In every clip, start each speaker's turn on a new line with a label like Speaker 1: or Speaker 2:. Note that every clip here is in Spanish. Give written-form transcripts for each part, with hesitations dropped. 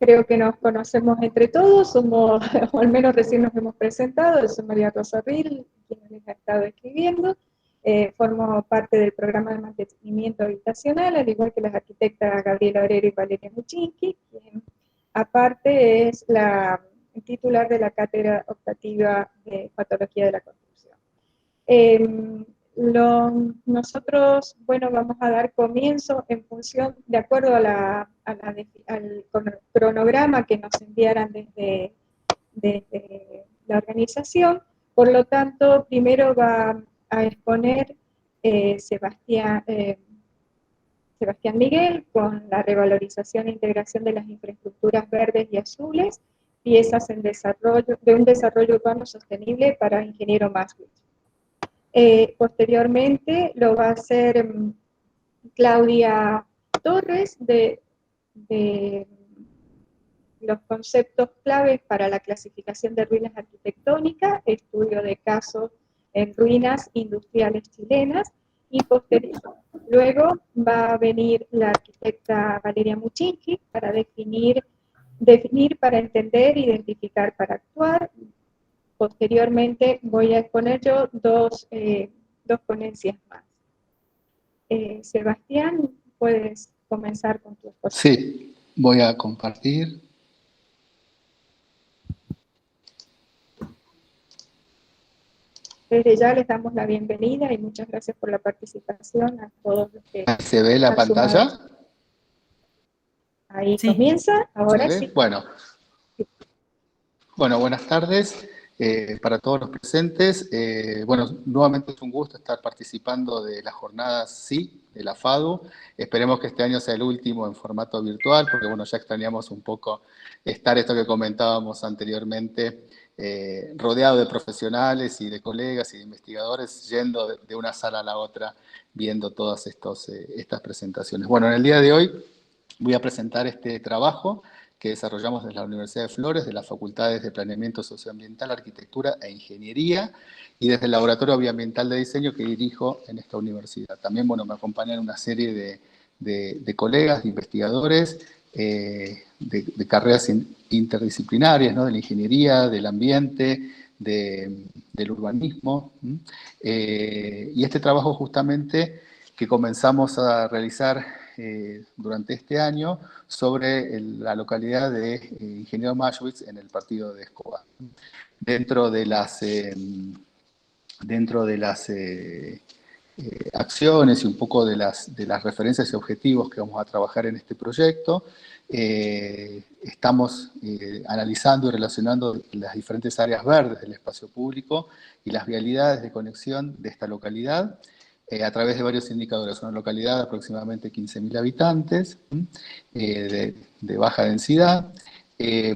Speaker 1: creo que nos conocemos entre todos, somos, o al menos recién nos hemos presentado, yo soy María Rosa Ril, quien les ha estado escribiendo, formo parte del programa de mantenimiento habitacional, al igual que las arquitectas Gabriela Obrero y Valeria Muchinski, quien aparte es la titular de la cátedra optativa de patología de la construcción. Nosotros, bueno, vamos a dar comienzo en función, de acuerdo al cronograma que nos enviaran desde la organización. Por lo tanto, primero va a exponer Sebastián Miguel con la revalorización e integración de las infraestructuras verdes y azules, piezas de un desarrollo urbano sostenible para Ingeniero Maswich. Posteriormente lo va a hacer Claudia Torres de los conceptos claves para la clasificación de ruinas arquitectónicas, estudio de casos en ruinas industriales chilenas, y luego va a venir la arquitecta Valeria Muchinski para definir para entender, identificar para actuar. Posteriormente voy a exponer yo dos ponencias más. Sebastián, puedes comenzar con tu exposición.
Speaker 2: Sí, voy a compartir.
Speaker 1: Desde ya les damos la bienvenida y muchas gracias por la participación a todos los que
Speaker 2: ¿Se ve la pantalla?
Speaker 1: Ahí sí. Comienza, ahora sí.
Speaker 2: Bueno, buenas tardes para todos los presentes. Bueno, nuevamente es un gusto estar participando de las jornadas SI de la FADU. Esperemos que este año sea el último en formato virtual, porque bueno, ya extrañamos un poco estar esto que comentábamos anteriormente, rodeado de profesionales y de colegas y de investigadores, yendo de una sala a la otra, viendo todas estas presentaciones. Bueno, en el día de hoy voy a presentar este trabajo que desarrollamos desde la Universidad de Flores, de las Facultades de Planeamiento Socioambiental, Arquitectura e Ingeniería, y desde el Laboratorio Bioambiental de Diseño que dirijo en esta universidad. También, bueno, me acompañan una serie de colegas, de investigadores, de carreras interdisciplinarias, ¿no? De la ingeniería, del ambiente, del urbanismo. Y este trabajo justamente que comenzamos a realizar durante este año sobre la localidad de Ingeniero Maswich en el partido de Escobar. Dentro de las acciones y un poco de las referencias y objetivos que vamos a trabajar en este proyecto, estamos analizando y relacionando las diferentes áreas verdes del espacio público y las vialidades de conexión de esta localidad, a través de varios indicadores. Una localidad de aproximadamente 15.000 habitantes, de baja densidad.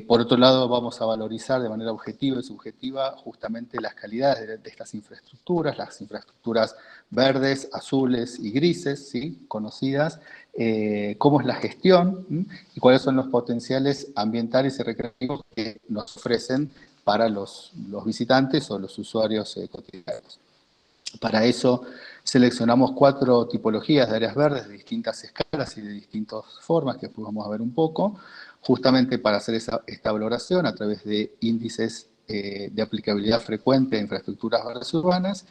Speaker 2: Por otro lado, vamos a valorizar de manera objetiva y subjetiva justamente las calidades de estas infraestructuras, las infraestructuras verdes, azules y grises, ¿sí? Conocidas, cómo es la gestión, ¿sí? Y cuáles son los potenciales ambientales y recreativos que nos ofrecen para los visitantes o los usuarios cotidianos. Para eso seleccionamos 4 tipologías de áreas verdes de distintas escalas y de distintas formas, que después vamos a ver un poco, justamente para hacer esta valoración a través de índices de aplicabilidad frecuente de infraestructuras verdes urbanas.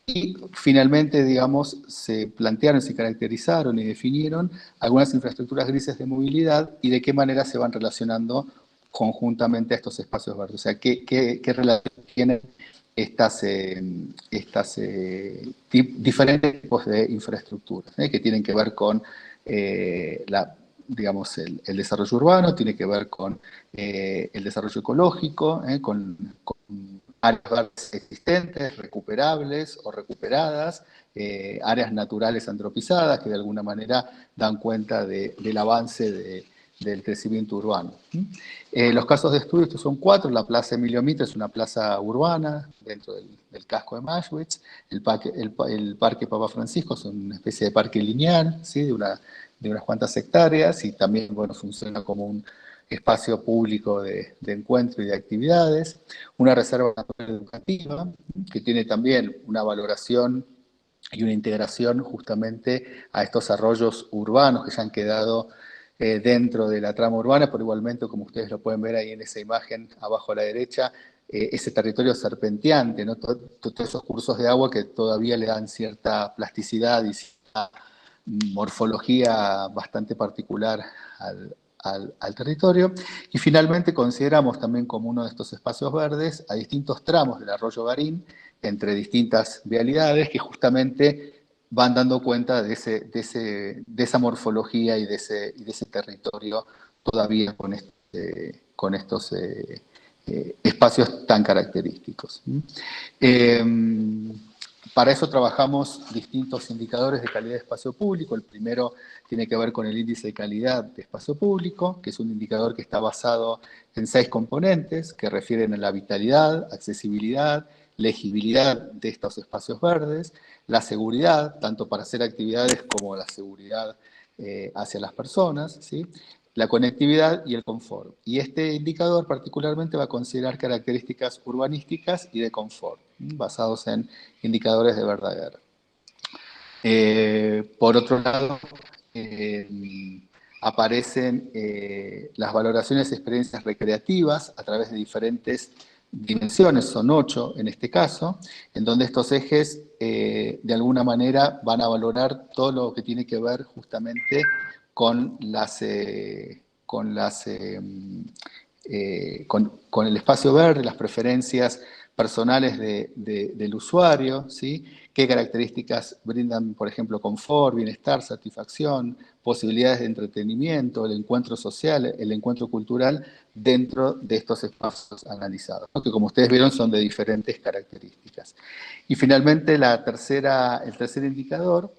Speaker 2: Y finalmente, digamos, se plantearon, se caracterizaron y definieron algunas infraestructuras grises de movilidad y de qué manera se van relacionando conjuntamente a estos espacios verdes. O sea, qué relación tienen diferentes tipos de infraestructuras, que tienen que ver con digamos, el desarrollo urbano, tiene que ver con el desarrollo ecológico, con áreas verdes existentes, recuperables o recuperadas, áreas naturales antropizadas que de alguna manera dan cuenta del avance del crecimiento urbano. Los casos de estudio, estos son 4. La Plaza Emilio Mitre es una plaza urbana dentro del casco de Maswich. El Parque Papa Francisco es una especie de parque lineal, ¿sí? de unas cuantas hectáreas, y también, bueno, funciona como un espacio público de encuentro y de actividades. Una reserva natural educativa, que tiene también una valoración y una integración justamente a estos arroyos urbanos que ya han quedado dentro de la trama urbana, pero igualmente, como ustedes lo pueden ver ahí en esa imagen abajo a la derecha, ese territorio serpenteante, ¿no? Todos esos cursos de agua que todavía le dan cierta plasticidad y cierta morfología bastante particular al territorio. Y finalmente consideramos también como uno de estos espacios verdes a distintos tramos del arroyo Garín, entre distintas vialidades, que justamente van dando cuenta de esa morfología y de ese territorio todavía con estos espacios tan característicos. Para eso trabajamos distintos indicadores de calidad de espacio público. El primero tiene que ver con el índice de calidad de espacio público, que es un indicador que está basado en 6 componentes que refieren a la vitalidad, accesibilidad, legibilidad de estos espacios verdes, la seguridad, tanto para hacer actividades como la seguridad hacia las personas, ¿sí? La conectividad y el confort. Y este indicador particularmente va a considerar características urbanísticas y de confort, basados en indicadores de Verdaguer. Por otro lado, aparecen las valoraciones y experiencias recreativas a través de diferentes dimensiones, son 8 en este caso, en donde estos ejes de alguna manera van a valorar todo lo que tiene que ver justamente con con el espacio verde, las preferencias personales del usuario, ¿sí? Qué características brindan, por ejemplo, confort, bienestar, satisfacción, posibilidades de entretenimiento, el encuentro social, el encuentro cultural dentro de estos espacios analizados, ¿no? Que como ustedes vieron son de diferentes características. Y finalmente el tercer indicador,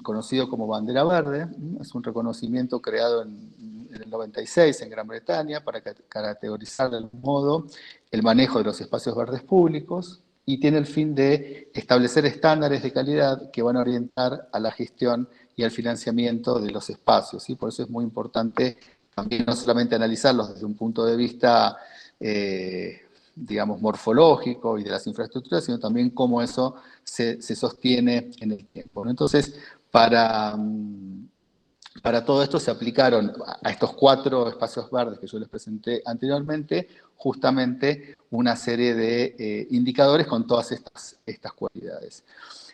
Speaker 2: conocido como bandera verde, es un reconocimiento creado en el 96 en Gran Bretaña para categorizar de algún modo el manejo de los espacios verdes públicos y tiene el fin de establecer estándares de calidad que van a orientar a la gestión y al financiamiento de los espacios, ¿sí? Por eso es muy importante también no solamente analizarlos desde un punto de vista digamos, morfológico y de las infraestructuras, sino también cómo eso se sostiene en el tiempo, ¿no? Entonces, para todo esto se aplicaron a estos 4 espacios verdes que yo les presenté anteriormente, justamente una serie de indicadores con todas estas cualidades.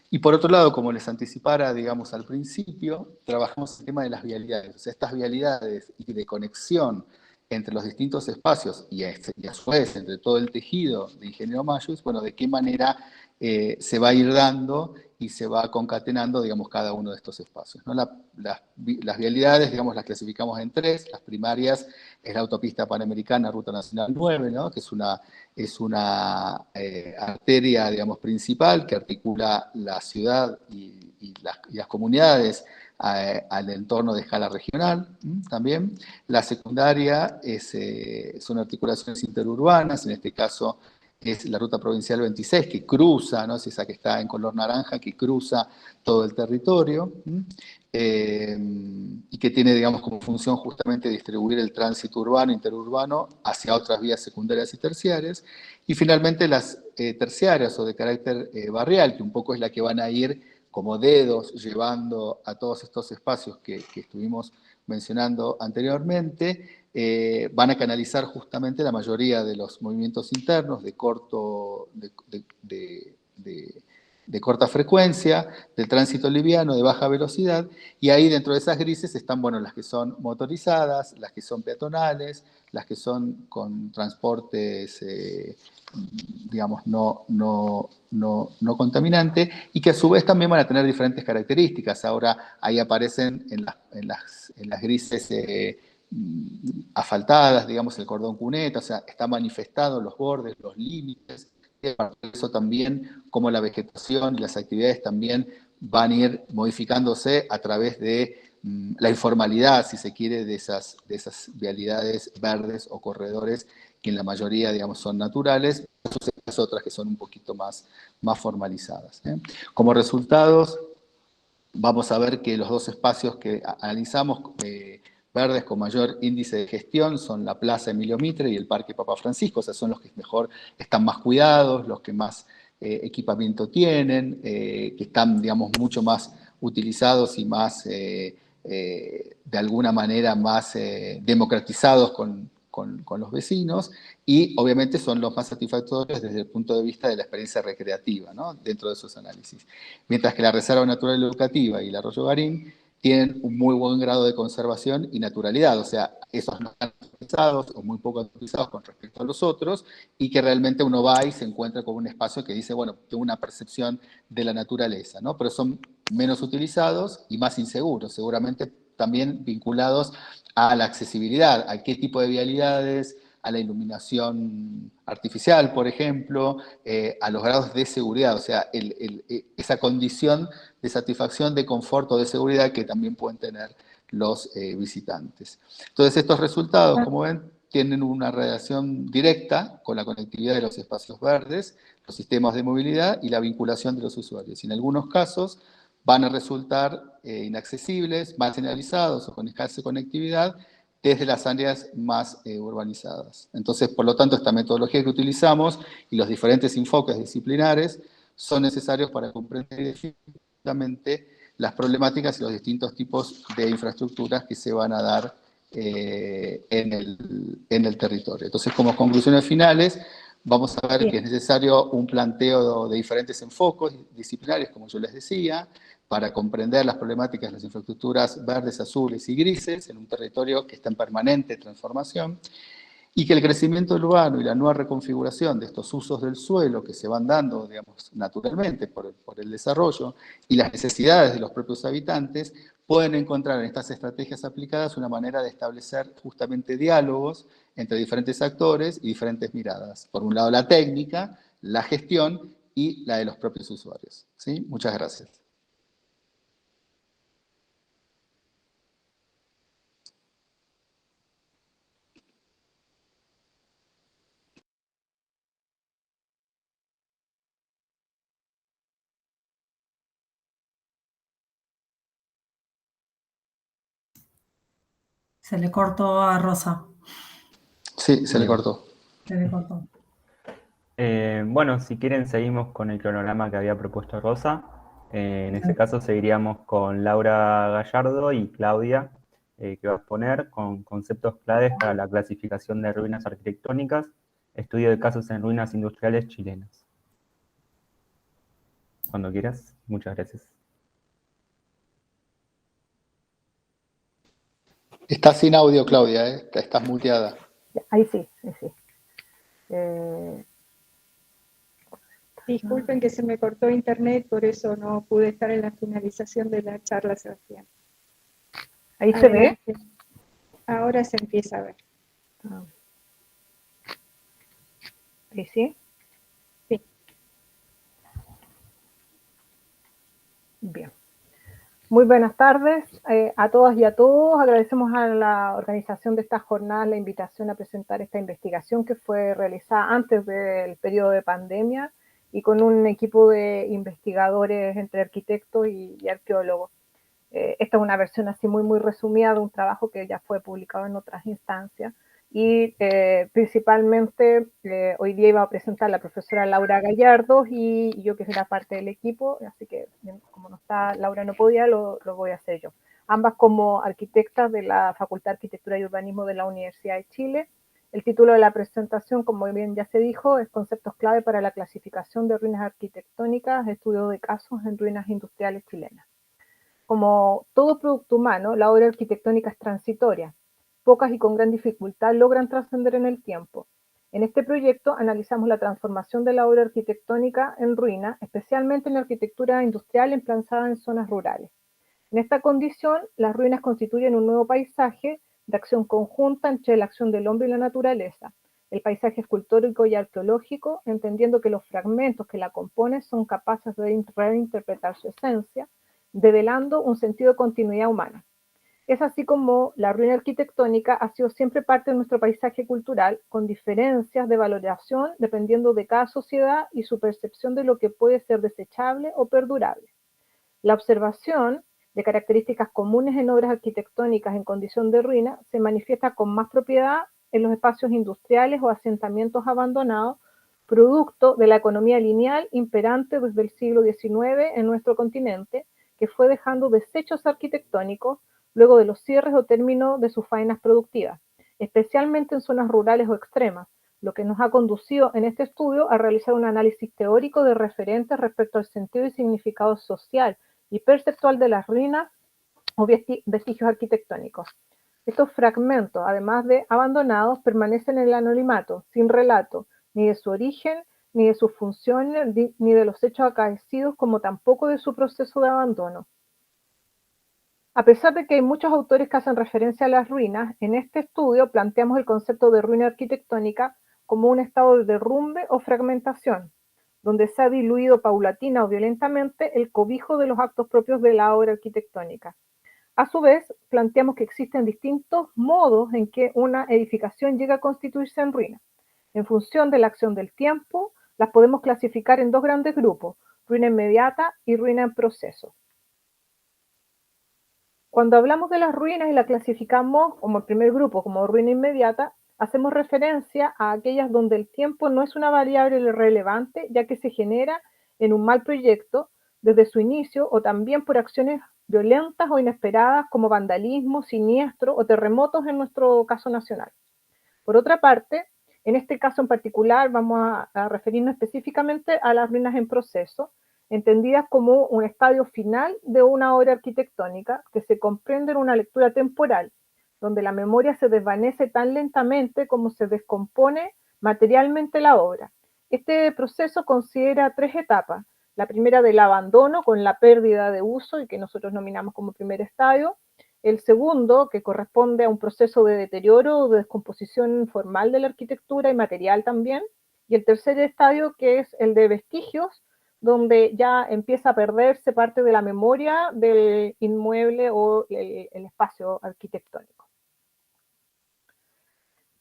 Speaker 2: Y por otro lado, como les anticipara, digamos, al principio, trabajamos el tema de las vialidades. O sea, estas vialidades y de conexión entre los distintos espacios y a su vez entre todo el tejido de Ingeniero Mayus, bueno, de qué manera se va a ir dando y se va concatenando, digamos, cada uno de estos espacios, ¿no? Las vialidades, digamos, las clasificamos en 3. Las primarias es la autopista panamericana, Ruta Nacional 9, ¿no? Que es una arteria, digamos, principal que articula la ciudad y las comunidades al entorno de escala regional también. La secundaria son articulaciones interurbanas, en este caso es la ruta provincial 26, que cruza, ¿no? Es esa que está en color naranja, que cruza todo el territorio, y que tiene, digamos, como función justamente distribuir el tránsito urbano, interurbano, hacia otras vías secundarias y terciarias. Y finalmente las terciarias o de carácter barrial, que un poco es la que van a ir como dedos llevando a todos estos espacios que estuvimos mencionando anteriormente, van a canalizar justamente la mayoría de los movimientos internos de corta frecuencia, del tránsito liviano, de baja velocidad, y ahí dentro de esas grises están, bueno, las que son motorizadas, las que son peatonales, las que son con transportes, digamos, no contaminante, y que a su vez también van a tener diferentes características. Ahora ahí aparecen en las grises asfaltadas, digamos, el cordón cuneta, o sea, está manifestado los bordes, los límites, eso también, como la vegetación y las actividades también van a ir modificándose a través de la informalidad, si se quiere, de esas vialidades verdes o corredores que en la mayoría, digamos, son naturales, las otras que son un poquito más formalizadas. Como resultados, vamos a ver que los 2 espacios que analizamos verdes con mayor índice de gestión son la Plaza Emilio Mitre y el Parque Papa Francisco, o sea, son los que mejor están más cuidados, los que más equipamiento tienen, que están, digamos, mucho más utilizados y más de alguna manera más democratizados con los vecinos, y obviamente son los más satisfactorios desde el punto de vista de la experiencia recreativa, ¿no?, dentro de esos análisis. Mientras que la Reserva Natural Educativa y el Arroyo Garín tienen un muy buen grado de conservación y naturalidad, o sea, esos no están actualizados o muy poco actualizados con respecto a los otros, y que realmente uno va y se encuentra con un espacio que dice, bueno, tengo una percepción de la naturaleza, ¿no? Pero son menos utilizados y más inseguros, seguramente también vinculados a la accesibilidad, a qué tipo de vialidades, a la iluminación artificial, por ejemplo, a los grados de seguridad, o sea, esa condición de satisfacción, de confort o de seguridad que también pueden tener los visitantes. Entonces, estos resultados, como ven, tienen una relación directa con la conectividad de los espacios verdes, los sistemas de movilidad y la vinculación de los usuarios. Y en algunos casos van a resultar inaccesibles, mal señalizados o con escasa conectividad desde las áreas más urbanizadas. Entonces, por lo tanto, esta metodología que utilizamos y los diferentes enfoques disciplinares son necesarios para comprender definitivamente las problemáticas y los distintos tipos de infraestructuras que se van a dar en el territorio. Entonces, como conclusiones finales, vamos a ver que es necesario un planteo de diferentes enfoques disciplinares, como yo les decía, para comprender las problemáticas de las infraestructuras verdes, azules y grises en un territorio que está en permanente transformación, y que el crecimiento urbano y la nueva reconfiguración de estos usos del suelo que se van dando, digamos, naturalmente por el desarrollo y las necesidades de los propios habitantes, pueden encontrar en estas estrategias aplicadas una manera de establecer justamente diálogos entre diferentes actores y diferentes miradas. Por un lado la técnica, la gestión y la de los propios usuarios. ¿Sí? Muchas gracias.
Speaker 3: Se le cortó a Rosa.
Speaker 2: Sí, se le cortó.
Speaker 3: Se le cortó.
Speaker 4: Bueno, si quieren seguimos con el cronograma que había propuesto Rosa. En ese caso seguiríamos con Laura Gallardo y Claudia, que va a exponer con conceptos claves para la clasificación de ruinas arquitectónicas, estudio de casos en ruinas industriales chilenas. Cuando quieras, muchas gracias.
Speaker 2: Estás sin audio, Claudia, ¿eh? Estás muteada.
Speaker 5: Ahí sí, ahí sí.
Speaker 1: Disculpen que se me cortó internet, por eso no pude estar en la finalización de la charla, Sebastián.
Speaker 5: ¿Ahí se ve?
Speaker 1: Ahora se empieza a ver.
Speaker 5: ¿Ahí sí?
Speaker 1: Sí.
Speaker 5: Bien. Muy buenas tardes a todas y a todos. Agradecemos a la organización de esta jornada la invitación a presentar esta investigación que fue realizada antes del periodo de pandemia y con un equipo de investigadores entre arquitectos y arqueólogos. Esta es una versión así muy resumida de un trabajo que ya fue publicado en otras instancias y principalmente hoy día iba a presentar la profesora Laura Gallardo y yo que era parte del equipo, así que como no está Laura no podía, lo voy a hacer yo. Ambas como arquitectas de la Facultad de Arquitectura y Urbanismo de la Universidad de Chile. El título de la presentación, como bien ya se dijo, es Conceptos clave para la clasificación de ruinas arquitectónicas, estudio de casos en ruinas industriales chilenas. Como todo producto humano, la obra arquitectónica es transitoria. Pocas y con gran dificultad logran trascender en el tiempo. En este proyecto analizamos la transformación de la obra arquitectónica en ruina, especialmente en la arquitectura industrial emplazada en zonas rurales. En esta condición, las ruinas constituyen un nuevo paisaje de acción conjunta entre la acción del hombre y la naturaleza, el paisaje escultórico y arqueológico, entendiendo que los fragmentos que la componen son capaces de reinterpretar su esencia, develando un sentido de continuidad humana. Es así como la ruina arquitectónica ha sido siempre parte de nuestro paisaje cultural, con diferencias de valoración dependiendo de cada sociedad y su percepción de lo que puede ser desechable o perdurable. La observación de características comunes en obras arquitectónicas en condición de ruina se manifiesta con más propiedad en los espacios industriales o asentamientos abandonados, producto de la economía lineal imperante desde el siglo XIX en nuestro continente, que fue dejando desechos arquitectónicos, luego de los cierres o término de sus faenas productivas, especialmente en zonas rurales o extremas, lo que nos ha conducido en este estudio a realizar un análisis teórico de referentes respecto al sentido y significado social y perceptual de las ruinas o vestigios arquitectónicos. Estos fragmentos, además de abandonados, permanecen en el anonimato, sin relato, ni de su origen, ni de sus funciones, ni de los hechos acaecidos, como tampoco de su proceso de abandono. A pesar de que hay muchos autores que hacen referencia a las ruinas, en este estudio planteamos el concepto de ruina arquitectónica como un estado de derrumbe o fragmentación, donde se ha diluido paulatina o violentamente el cobijo de los actos propios de la obra arquitectónica. A su vez, planteamos que existen distintos modos en que una edificación llega a constituirse en ruina. En función de la acción del tiempo, las podemos clasificar en dos grandes grupos, ruina inmediata y ruina en proceso. Cuando hablamos de las ruinas y la clasificamos como el primer grupo, como ruina inmediata, hacemos referencia a aquellas donde el tiempo no es una variable relevante, ya que se genera en un mal proyecto desde su inicio o también por acciones violentas o inesperadas como vandalismo, siniestro o terremotos en nuestro caso nacional. Por otra parte, en este caso en particular vamos a referirnos específicamente a las ruinas en proceso, entendidas como un estadio final de una obra arquitectónica que se comprende en una lectura temporal, donde la memoria se desvanece tan lentamente como se descompone materialmente la obra. Este proceso considera tres etapas. La primera del abandono con la pérdida de uso y que nosotros nominamos como primer estadio. El segundo, que corresponde a un proceso de deterioro o de descomposición formal de la arquitectura y material también. Y el tercer estadio, que es el de vestigios, donde ya empieza a perderse parte de la memoria del inmueble o el espacio arquitectónico.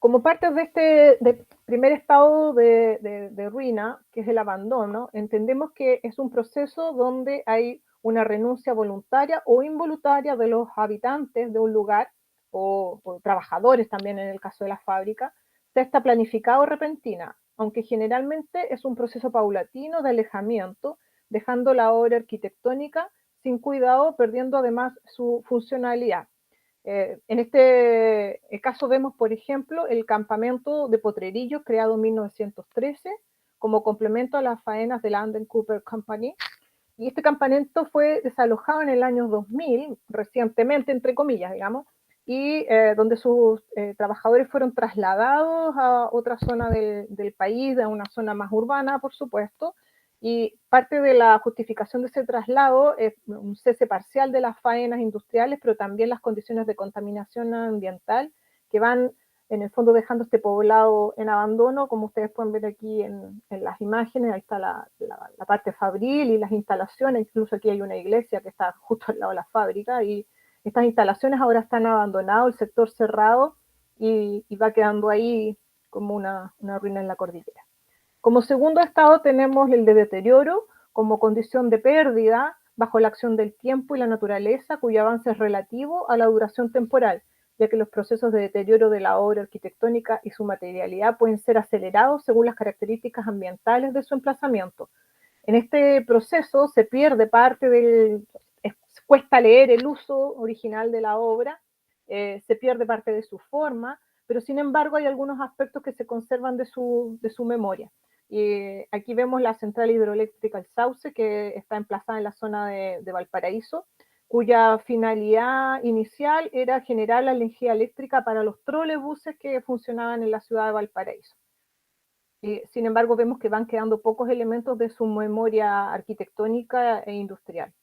Speaker 5: Como parte de este primer estado de ruina, que es el abandono, entendemos que es un proceso donde hay una renuncia voluntaria o involuntaria de los habitantes de un lugar, o trabajadores también en el caso de la fábrica, sea esta planificada o repentina, aunque generalmente es un proceso paulatino de alejamiento, dejando la obra arquitectónica sin cuidado, perdiendo además su funcionalidad. En este caso vemos, por ejemplo, el campamento de Potrerillos creado en 1913 como complemento a las faenas de la Anden Cooper Company. Y este campamento fue desalojado en el año 2000, recientemente, entre comillas, digamos, y donde sus trabajadores fueron trasladados a otra zona del país, a una zona más urbana, por supuesto, y parte de la justificación de ese traslado es un cese parcial de las faenas industriales, pero también las condiciones de contaminación ambiental que van, en el fondo, dejando este poblado en abandono, como ustedes pueden ver aquí en las imágenes. Ahí está la parte fabril y las instalaciones, incluso aquí hay una iglesia que está justo al lado de la fábrica, y estas instalaciones ahora están abandonadas, el sector cerrado, y va quedando ahí como una ruina en la cordillera. Como segundo estado tenemos el de deterioro, como condición de pérdida bajo la acción del tiempo y la naturaleza, cuyo avance es relativo a la duración temporal, ya que los procesos de deterioro de la obra arquitectónica y su materialidad pueden ser acelerados según las características ambientales de su emplazamiento. En este proceso se pierde parte del... cuesta leer el uso original de la obra, se pierde parte de su forma, pero sin embargo hay algunos aspectos que se conservan de su memoria. Y aquí vemos la central hidroeléctrica El Sauce, que está emplazada en la zona de Valparaíso, cuya finalidad inicial era generar la energía eléctrica para los trolebuses que funcionaban en la ciudad de Valparaíso. Sin embargo, vemos que van quedando pocos elementos de su memoria arquitectónica e industrial.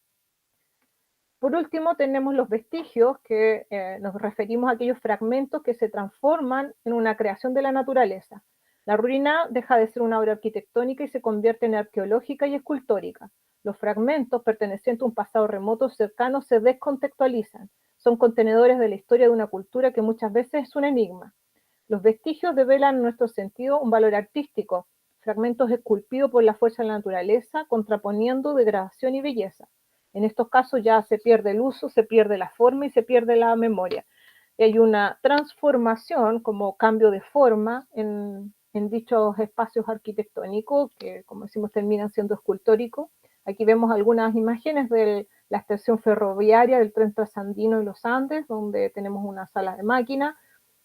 Speaker 5: Por último, tenemos los vestigios, que nos referimos a aquellos fragmentos que se transforman en una creación de la naturaleza. La ruina deja de ser una obra arquitectónica y se convierte en arqueológica y escultórica. Los fragmentos pertenecientes a un pasado remoto cercano se descontextualizan. Son contenedores de la historia de una cultura que muchas veces es un enigma. Los vestigios develan en nuestro sentido un valor artístico, fragmentos esculpidos por la fuerza de la naturaleza, contraponiendo degradación y belleza. En estos casos ya se pierde el uso, se pierde la forma y se pierde la memoria. Y hay una transformación como cambio de forma en dichos espacios arquitectónicos que, como decimos, terminan siendo escultóricos. Aquí vemos algunas imágenes del la estación ferroviaria del tren trasandino y los Andes, donde tenemos una sala de máquina,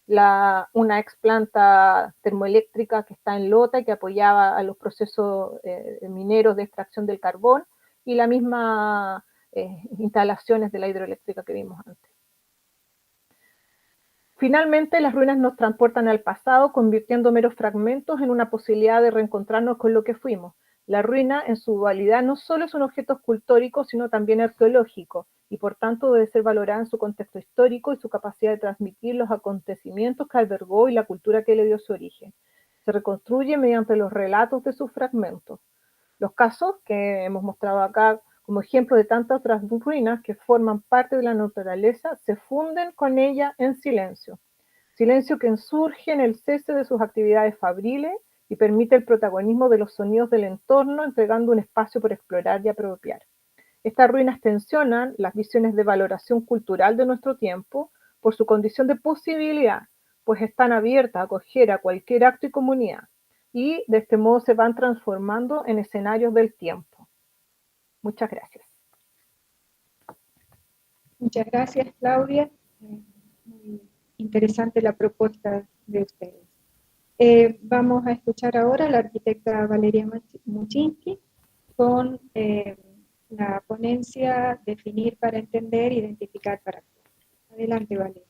Speaker 5: una ex planta termoeléctrica que está en Lota, que apoyaba a los procesos mineros de extracción del carbón, y la misma instalaciones de la hidroeléctrica que vimos antes. Finalmente, las ruinas nos transportan al pasado, convirtiendo meros fragmentos en una posibilidad de reencontrarnos con lo que fuimos. La ruina, en su dualidad, no solo es un objeto escultórico, sino también arqueológico, y por tanto debe ser valorada en su contexto histórico y su capacidad de transmitir los acontecimientos que albergó y la cultura que le dio su origen. Se reconstruye mediante los relatos de sus fragmentos. Los casos que hemos mostrado acá como ejemplo de tantas otras ruinas que forman parte de la naturaleza, se funden con ella en silencio. Silencio que surge en el cese de sus actividades fabriles y permite el protagonismo de los sonidos del entorno, entregando un espacio por explorar y apropiar. Estas ruinas tensionan las visiones de valoración cultural de nuestro tiempo por su condición de posibilidad, pues están abiertas a acoger a cualquier acto y comunidad, y de este modo se van transformando en escenarios del tiempo. Muchas gracias.
Speaker 1: Muchas gracias, Claudia. Muy interesante la propuesta de ustedes. Vamos a escuchar ahora a la arquitecta Valeria Muchinsky con la ponencia Definir para entender, identificar para actuar. Adelante, Valeria.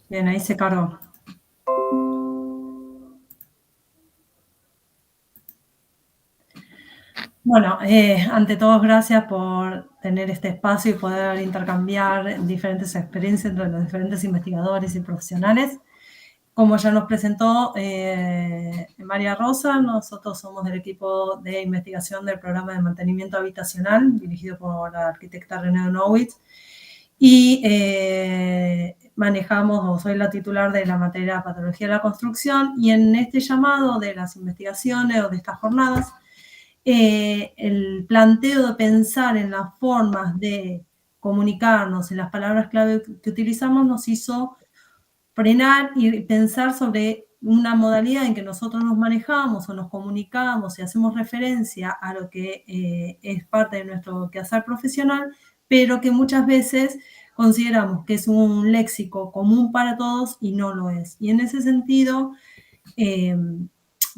Speaker 3: Bien, ahí se cargó. Bueno, ante todo, gracias por tener este espacio y poder intercambiar diferentes experiencias entre los diferentes investigadores y profesionales. Como ya nos presentó María Rosa, nosotros somos del equipo de investigación del programa de mantenimiento habitacional, dirigido por la arquitecta René Donowitz, y manejamos, o soy la titular de la materia de patología de la construcción, y en este llamado de las investigaciones o de estas jornadas, el planteo de pensar en las formas de comunicarnos, en las palabras clave que utilizamos, nos hizo frenar y pensar sobre una modalidad en que nosotros nos manejamos o nos comunicamos y hacemos referencia a lo que es parte de nuestro quehacer profesional, pero que muchas veces consideramos que es un léxico común para todos y no lo es. Y en ese sentido,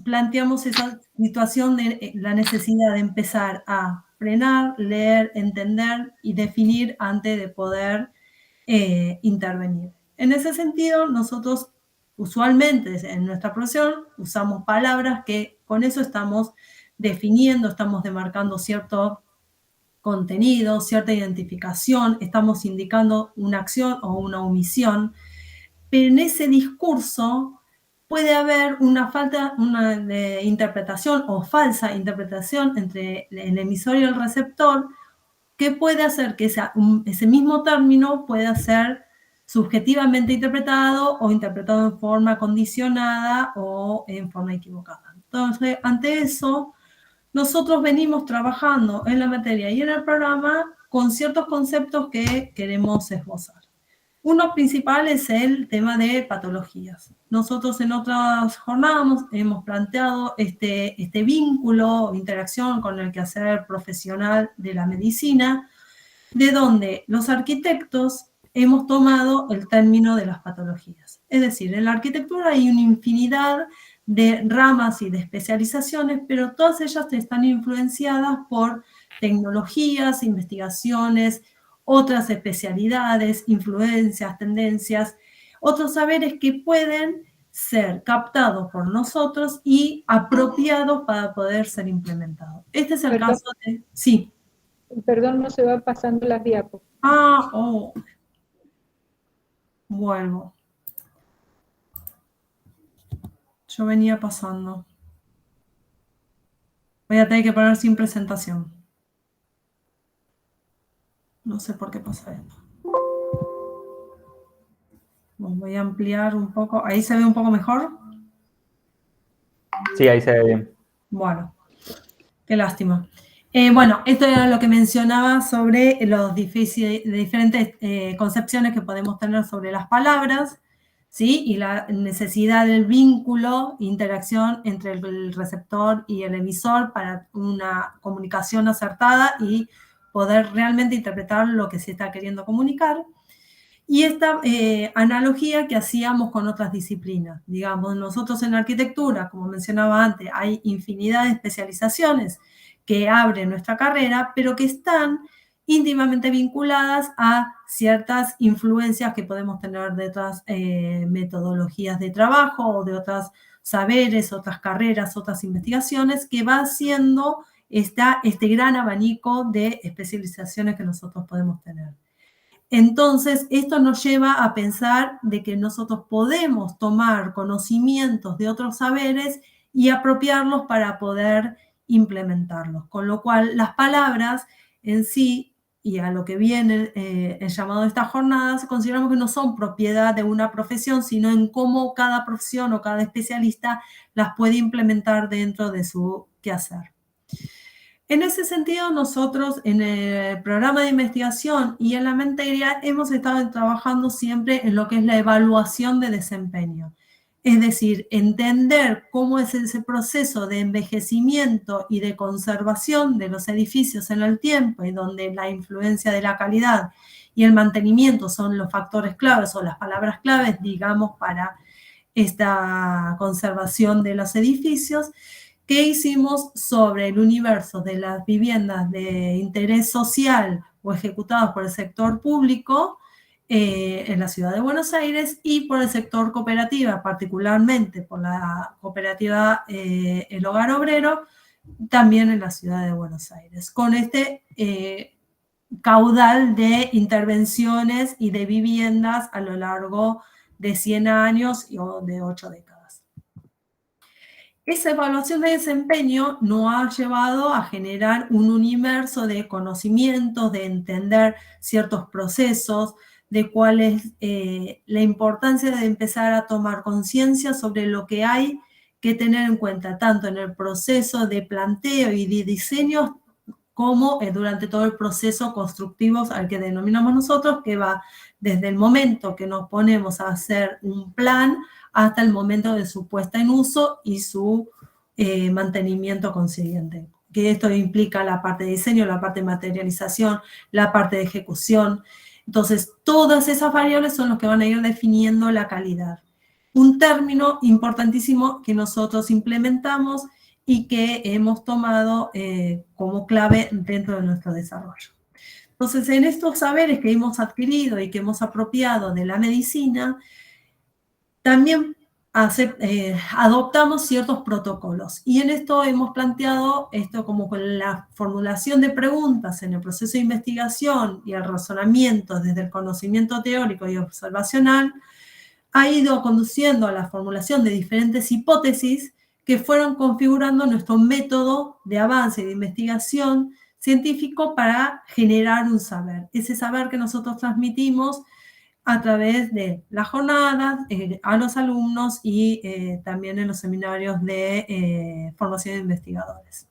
Speaker 3: planteamos esa situación de la necesidad de empezar a frenar, leer, entender y definir antes de poder intervenir. En ese sentido, nosotros usualmente en nuestra profesión usamos palabras que con eso estamos definiendo, estamos demarcando cierto contenido, cierta identificación, estamos indicando una acción o una omisión, pero en ese discurso puede haber una falta de interpretación o falsa interpretación entre el emisor y el receptor, que puede hacer que ese mismo término pueda ser subjetivamente interpretado o interpretado en forma condicionada o en forma equivocada. Entonces, ante eso, nosotros venimos trabajando en la materia y en el programa con ciertos conceptos que queremos esbozar. Uno principal es el tema de patologías. Nosotros en otras jornadas hemos planteado este vínculo o interacción con el quehacer profesional de la medicina, de donde los arquitectos hemos tomado el término de las patologías. Es decir, en la arquitectura hay una infinidad de ramas y de especializaciones, pero todas ellas están influenciadas por tecnologías, investigaciones, otras especialidades, influencias, tendencias, otros saberes que pueden ser captados por nosotros y apropiados para poder ser implementados. Este es el caso de... Sí.
Speaker 1: Perdón, no se van pasando las diapositivas.
Speaker 3: Vuelvo. Yo venía pasando. Voy a tener que poner sin presentación. No sé por qué pasa esto. Voy a ampliar un poco. ¿Ahí se ve un poco mejor?
Speaker 4: Sí, ahí se ve bien.
Speaker 3: Bueno, qué lástima. Bueno, esto era lo que mencionaba sobre los diferentes concepciones que podemos tener sobre las palabras. ¿sí? Y la necesidad del vínculo, interacción entre el receptor y el emisor para una comunicación acertada y poder realmente interpretar lo que se está queriendo comunicar. Y esta analogía que hacíamos con otras disciplinas. Digamos, nosotros en arquitectura, como mencionaba antes, hay infinidad de especializaciones que abren nuestra carrera, pero que están íntimamente vinculadas a ciertas influencias que podemos tener de otras metodologías de trabajo o de otros saberes, otras carreras, otras investigaciones, que va haciendo este gran abanico de especializaciones que nosotros podemos tener. Entonces, esto nos lleva a pensar de que nosotros podemos tomar conocimientos de otros saberes y apropiarlos para poder implementarlos. Con lo cual, las palabras en sí, y a lo que viene el llamado de estas jornadas, consideramos que no son propiedad de una profesión, sino en cómo cada profesión o cada especialista las puede implementar dentro de su quehacer. En ese sentido, nosotros en el programa de investigación y en la materia hemos estado trabajando siempre en lo que es la evaluación de desempeño. Es decir, entender cómo es ese proceso de envejecimiento y de conservación de los edificios en el tiempo y donde la influencia de la calidad y el mantenimiento son los factores claves o las palabras claves, digamos, para esta conservación de los edificios. ¿Qué hicimos sobre el universo de las viviendas de interés social o ejecutadas por el sector público en la ciudad de Buenos Aires y por el sector cooperativa, particularmente por la cooperativa El Hogar Obrero, también en la ciudad de Buenos Aires, con este caudal de intervenciones y de viviendas a lo largo de 100 años o de 8 décadas. Esa evaluación de desempeño nos ha llevado a generar un universo de conocimientos, de entender ciertos procesos, de cuál es la importancia de empezar a tomar conciencia sobre lo que hay que tener en cuenta, tanto en el proceso de planteo y de diseño, como durante todo el proceso constructivo al que denominamos nosotros, que va desde el momento que nos ponemos a hacer un plan hasta el momento de su puesta en uso y su mantenimiento consiguiente. Que esto implica la parte de diseño, la parte de materialización, la parte de ejecución. Entonces, todas esas variables son las que van a ir definiendo la calidad. Un término importantísimo que nosotros implementamos y que hemos tomado como clave dentro de nuestro desarrollo. Entonces, en estos saberes que hemos adquirido y que hemos apropiado de la medicina, también adoptamos ciertos protocolos. Y en esto hemos planteado esto como con la formulación de preguntas en el proceso de investigación y el razonamiento desde el conocimiento teórico y observacional, ha ido conduciendo a la formulación de diferentes hipótesis que fueron configurando nuestro método de avance y de investigación científico para generar un saber. Ese saber que nosotros transmitimos a través de las jornadas a los alumnos y también en los seminarios de formación de investigadores.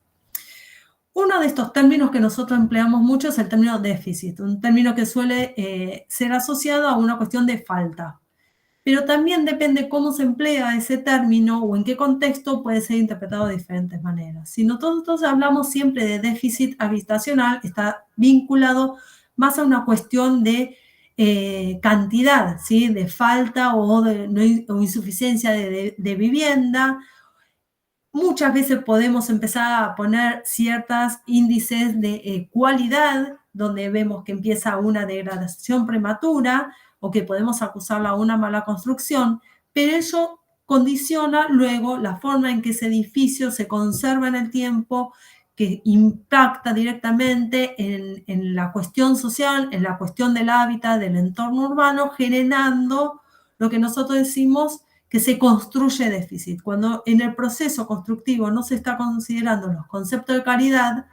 Speaker 3: Uno de estos términos que nosotros empleamos mucho es el término déficit, un término que suele ser asociado a una cuestión de falta. Pero también depende cómo se emplea ese término o en qué contexto puede ser interpretado de diferentes maneras. Si nosotros hablamos siempre de déficit habitacional, está vinculado más a una cuestión de cantidad, ¿sí? De falta o insuficiencia de vivienda. Muchas veces podemos empezar a poner ciertos índices de cualidad, donde vemos que empieza una degradación prematura, o que podemos acusarla a una mala construcción, pero ello condiciona luego la forma en que ese edificio se conserva en el tiempo, que impacta directamente en la cuestión social, en la cuestión del hábitat, del entorno urbano, generando lo que nosotros decimos que se construye déficit. Cuando en el proceso constructivo no se está considerando los conceptos de calidad,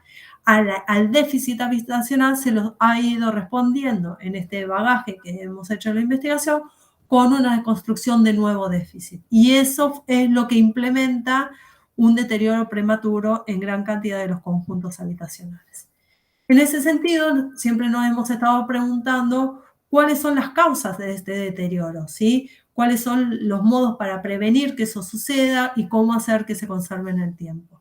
Speaker 3: al déficit habitacional se los ha ido respondiendo en este bagaje que hemos hecho en la investigación con una construcción de nuevo déficit. Y eso es lo que implementa un deterioro prematuro en gran cantidad de los conjuntos habitacionales. En ese sentido, siempre nos hemos estado preguntando cuáles son las causas de este deterioro, ¿sí? cuáles son los modos para prevenir que eso suceda y cómo hacer que se conserve en el tiempo.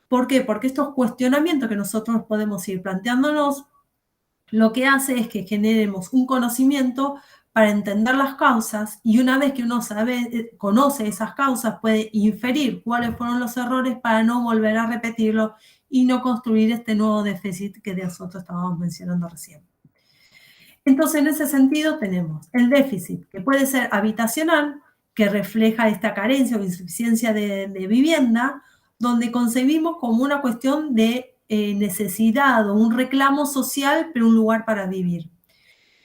Speaker 3: ¿Por qué? Porque estos cuestionamientos que nosotros podemos ir planteándonos, lo que hace es que generemos un conocimiento para entender las causas, y una vez que uno conoce esas causas, puede inferir cuáles fueron los errores para no volver a repetirlo y no construir este nuevo déficit que nosotros estábamos mencionando recién. Entonces, en ese sentido tenemos el déficit, que puede ser habitacional, que refleja esta carencia o insuficiencia de vivienda, donde concebimos como una cuestión de necesidad o un reclamo social, pero un lugar para vivir.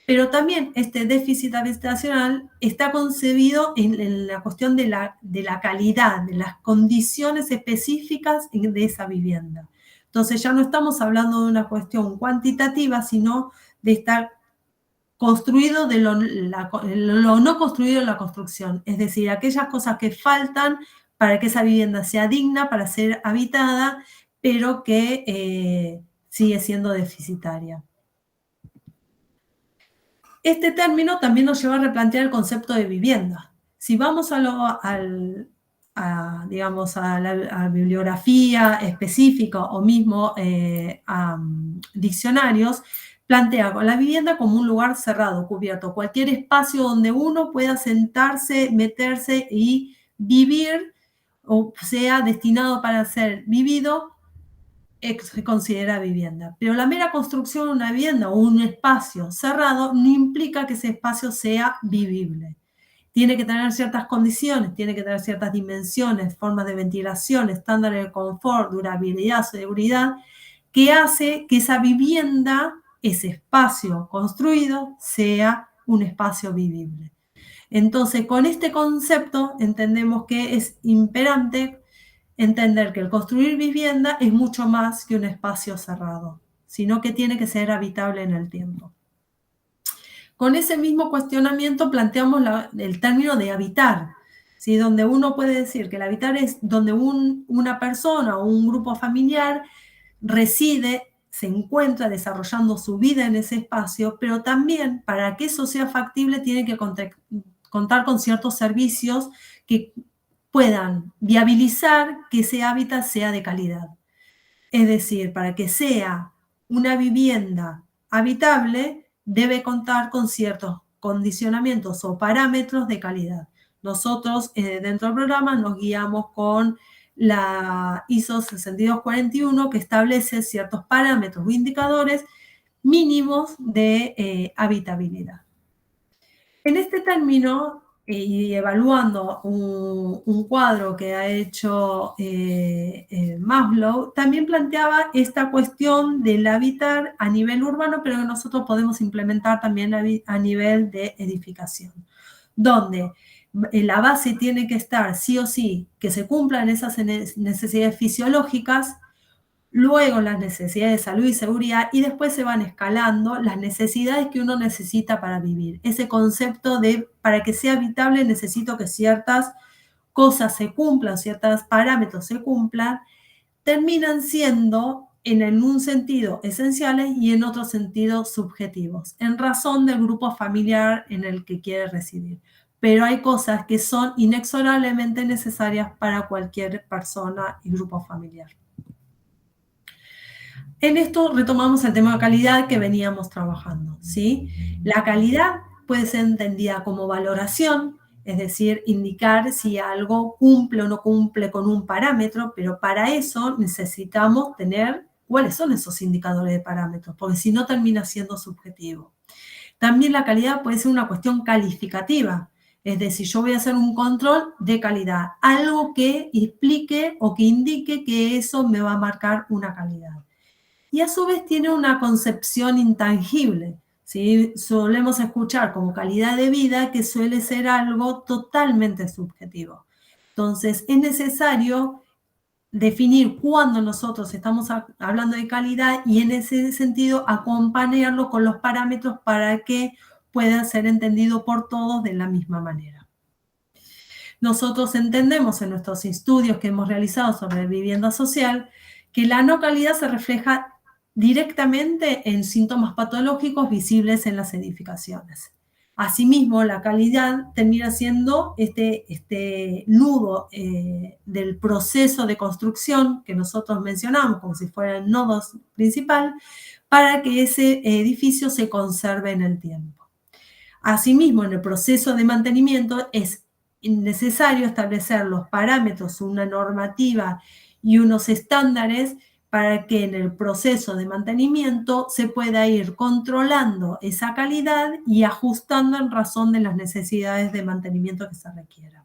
Speaker 3: Pero también este déficit habitacional está concebido en la cuestión de la calidad, de las condiciones específicas de esa vivienda. Entonces ya no estamos hablando de una cuestión cuantitativa, sino de estar construido de lo no construido en la construcción. Es decir, aquellas cosas que faltan para que esa vivienda sea digna, para ser habitada, pero que sigue siendo deficitaria. Este término también nos lleva a replantear el concepto de vivienda. Si vamos a la bibliografía específica o mismo a diccionarios, plantea la vivienda como un lugar cerrado, cubierto, cualquier espacio donde uno pueda sentarse, meterse y vivir, o sea, destinado para ser vivido, se considera vivienda. Pero la mera construcción de una vivienda o un espacio cerrado no implica que ese espacio sea vivible. Tiene que tener ciertas condiciones, tiene que tener ciertas dimensiones, formas de ventilación, estándares de confort, durabilidad, seguridad, que hace que esa vivienda, ese espacio construido, sea un espacio vivible. Entonces, con este concepto entendemos que es imperante entender que el construir vivienda es mucho más que un espacio cerrado, sino que tiene que ser habitable en el tiempo. Con ese mismo cuestionamiento planteamos el término de habitar, ¿sí? Donde uno puede decir que el habitar es donde una persona o un grupo familiar reside, se encuentra desarrollando su vida en ese espacio, pero también para que eso sea factible tiene que contar con ciertos servicios que puedan viabilizar que ese hábitat sea de calidad. Es decir, para que sea una vivienda habitable, debe contar con ciertos condicionamientos o parámetros de calidad. Nosotros dentro del programa nos guiamos con la ISO 6241, que establece ciertos parámetros o indicadores mínimos de habitabilidad. En este término, y evaluando un cuadro que ha hecho Maslow, también planteaba esta cuestión del habitar a nivel urbano, pero que nosotros podemos implementar también a nivel de edificación, donde la base tiene que estar sí o sí, que se cumplan esas necesidades fisiológicas, luego las necesidades de salud y seguridad, y después se van escalando las necesidades que uno necesita para vivir. Ese concepto de, para que sea habitable, necesito que ciertas cosas se cumplan, ciertos parámetros se cumplan, terminan siendo en un sentido esenciales y en otro sentido subjetivos, en razón del grupo familiar en el que quiere residir. Pero hay cosas que son inexorablemente necesarias para cualquier persona y grupo familiar. En esto retomamos el tema de calidad que veníamos trabajando, ¿sí? La calidad puede ser entendida como valoración, es decir, indicar si algo cumple o no cumple con un parámetro, pero para eso necesitamos tener cuáles son esos indicadores de parámetros, porque si no termina siendo subjetivo. También la calidad puede ser una cuestión calificativa, es decir, yo voy a hacer un control de calidad, algo que explique o que indique que eso me va a marcar una calidad. Y a su vez tiene una concepción intangible, ¿sí? Solemos escuchar como calidad de vida, que suele ser algo totalmente subjetivo. Entonces, es necesario definir cuándo nosotros estamos hablando de calidad y en ese sentido acompañarlo con los parámetros para que pueda ser entendido por todos de la misma manera. Nosotros entendemos en nuestros estudios que hemos realizado sobre vivienda social que la no calidad se refleja directamente en síntomas patológicos visibles en las edificaciones. Asimismo, la calidad termina siendo este nudo del proceso de construcción que nosotros mencionamos, como si fuera el nodo principal, para que ese edificio se conserve en el tiempo. Asimismo, en el proceso de mantenimiento es necesario establecer los parámetros, una normativa y unos estándares para que en el proceso de mantenimiento se pueda ir controlando esa calidad y ajustando en razón de las necesidades de mantenimiento que se requieran.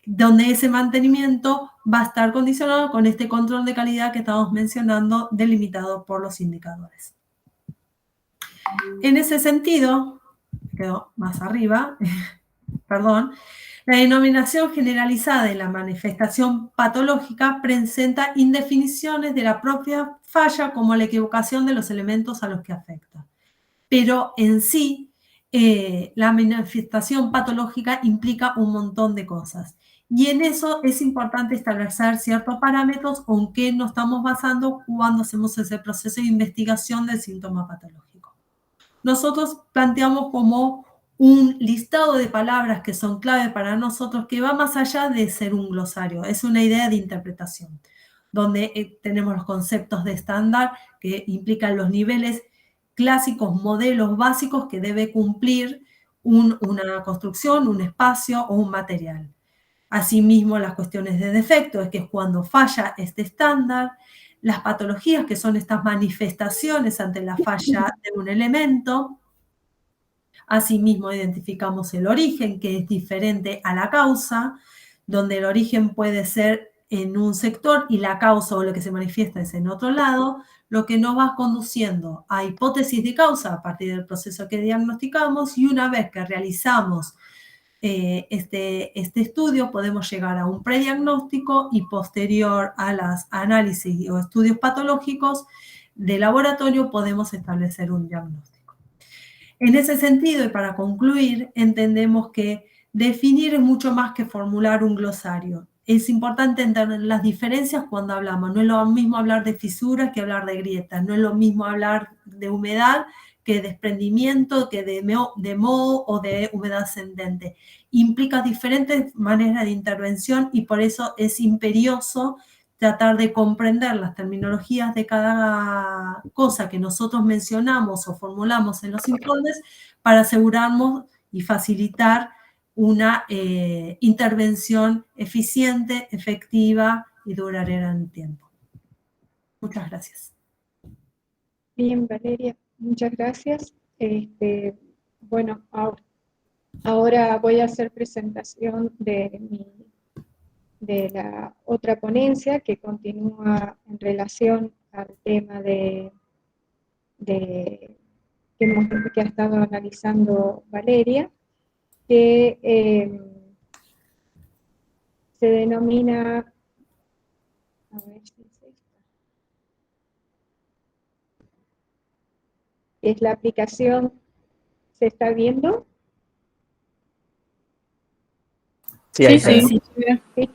Speaker 3: Donde ese mantenimiento va a estar condicionado con este control de calidad que estamos mencionando, delimitado por los indicadores. En ese sentido, quedó más arriba, perdón, la denominación generalizada de la manifestación patológica presenta indefiniciones de la propia falla como la equivocación de los elementos a los que afecta. Pero en sí, la manifestación patológica implica un montón de cosas. Y en eso es importante establecer ciertos parámetros con que nos estamos basando cuando hacemos ese proceso de investigación del síntoma patológico. Nosotros planteamos como un listado de palabras que son clave para nosotros, que va más allá de ser un glosario, es una idea de interpretación, donde tenemos los conceptos de estándar que implican los niveles clásicos, modelos básicos que debe cumplir una construcción, un espacio o un material. Asimismo, las cuestiones de defecto, es que es cuando falla este estándar, las patologías, que son estas manifestaciones ante la falla de un elemento. Asimismo, identificamos el origen, que es diferente a la causa, donde el origen puede ser en un sector y la causa o lo que se manifiesta es en otro lado, lo que nos va conduciendo a hipótesis de causa a partir del proceso que diagnosticamos, y una vez que realizamos este estudio podemos llegar a un prediagnóstico, y posterior a los análisis o estudios patológicos de laboratorio podemos establecer un diagnóstico. En ese sentido, y para concluir, entendemos que definir es mucho más que formular un glosario. Es importante entender las diferencias cuando hablamos. No es lo mismo hablar de fisuras que hablar de grietas. No es lo mismo hablar de humedad que de desprendimiento, que de moho o de humedad ascendente. Implica diferentes maneras de intervención, y por eso es imperioso tratar de comprender las terminologías de cada cosa que nosotros mencionamos o formulamos en los informes para asegurarnos y facilitar una intervención eficiente, efectiva y duradera en el tiempo. Muchas gracias.
Speaker 1: Bien, Valeria, muchas gracias. Bueno, ahora voy a hacer presentación de la otra ponencia que continúa en relación al tema que ha estado analizando Valeria, que se denomina, a ver si es esta, es la aplicación, ¿se está viendo?
Speaker 4: Sí, ahí
Speaker 5: Sí.
Speaker 1: Sí.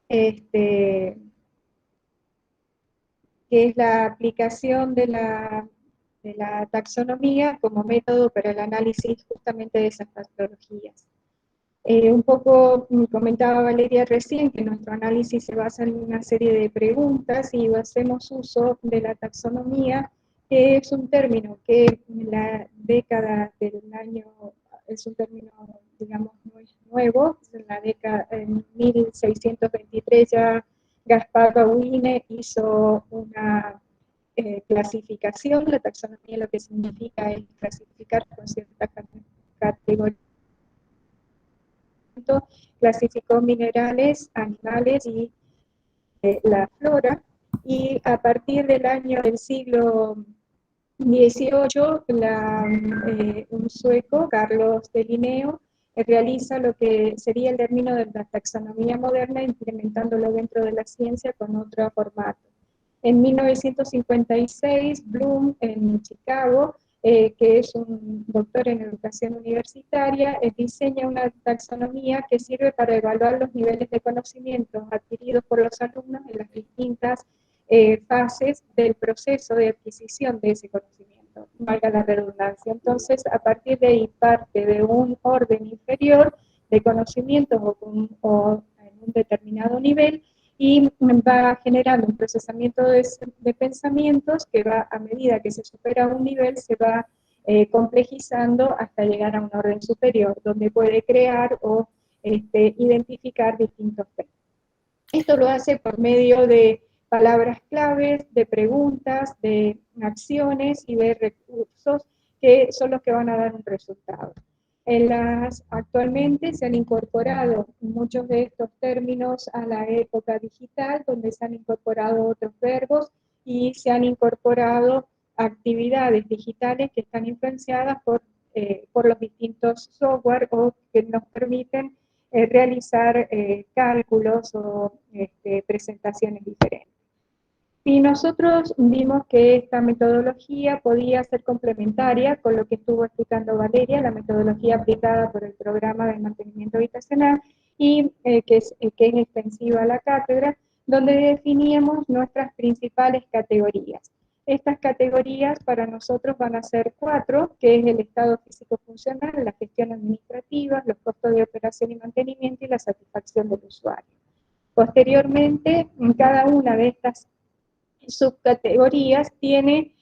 Speaker 1: Que es la aplicación de la taxonomía como método para el análisis justamente de esas patologías. Un poco comentaba Valeria recién que nuestro análisis se basa en una serie de preguntas y hacemos uso de la taxonomía, que es un término que en la década del año, es un término, digamos, muy nuevo, en 1623 ya Gaspar Bauwine hizo una clasificación. La taxonomía lo que significa es clasificar con ciertas categorías. Clasificó minerales, animales y la flora, y a partir del siglo XVIII, un sueco, Carlos de Linneo, realiza lo que sería el término de la taxonomía moderna, implementándolo dentro de la ciencia con otro formato. En 1956, Bloom, en Chicago, que es un doctor en educación universitaria, diseña una taxonomía que sirve para evaluar los niveles de conocimientos adquiridos por los alumnos en las distintas fases del proceso de adquisición de ese conocimiento. valga la redundancia. Entonces, a partir de ahí parte de un orden inferior de conocimientos o en un determinado nivel, y va generando un procesamiento de pensamientos que va, a medida que se supera un nivel, se va complejizando hasta llegar a un orden superior, donde puede crear o identificar distintos temas. Esto lo hace por medio de palabras claves, de preguntas, de acciones y de recursos que son los que van a dar un resultado. Actualmente se han incorporado muchos de estos términos a la época digital, donde se han incorporado otros verbos y se han incorporado actividades digitales que están influenciadas por los distintos software o que nos permiten realizar cálculos o presentaciones diferentes. Y nosotros vimos que esta metodología podía ser complementaria con lo que estuvo explicando Valeria, la metodología aplicada por el programa de mantenimiento habitacional y que es extensiva a la cátedra, donde definíamos nuestras principales categorías. Estas categorías para nosotros van a ser 4, que es el estado físico-funcional, la gestión administrativa, los costos de operación y mantenimiento y la satisfacción del usuario. Posteriormente, en cada una de estas subcategorías tiene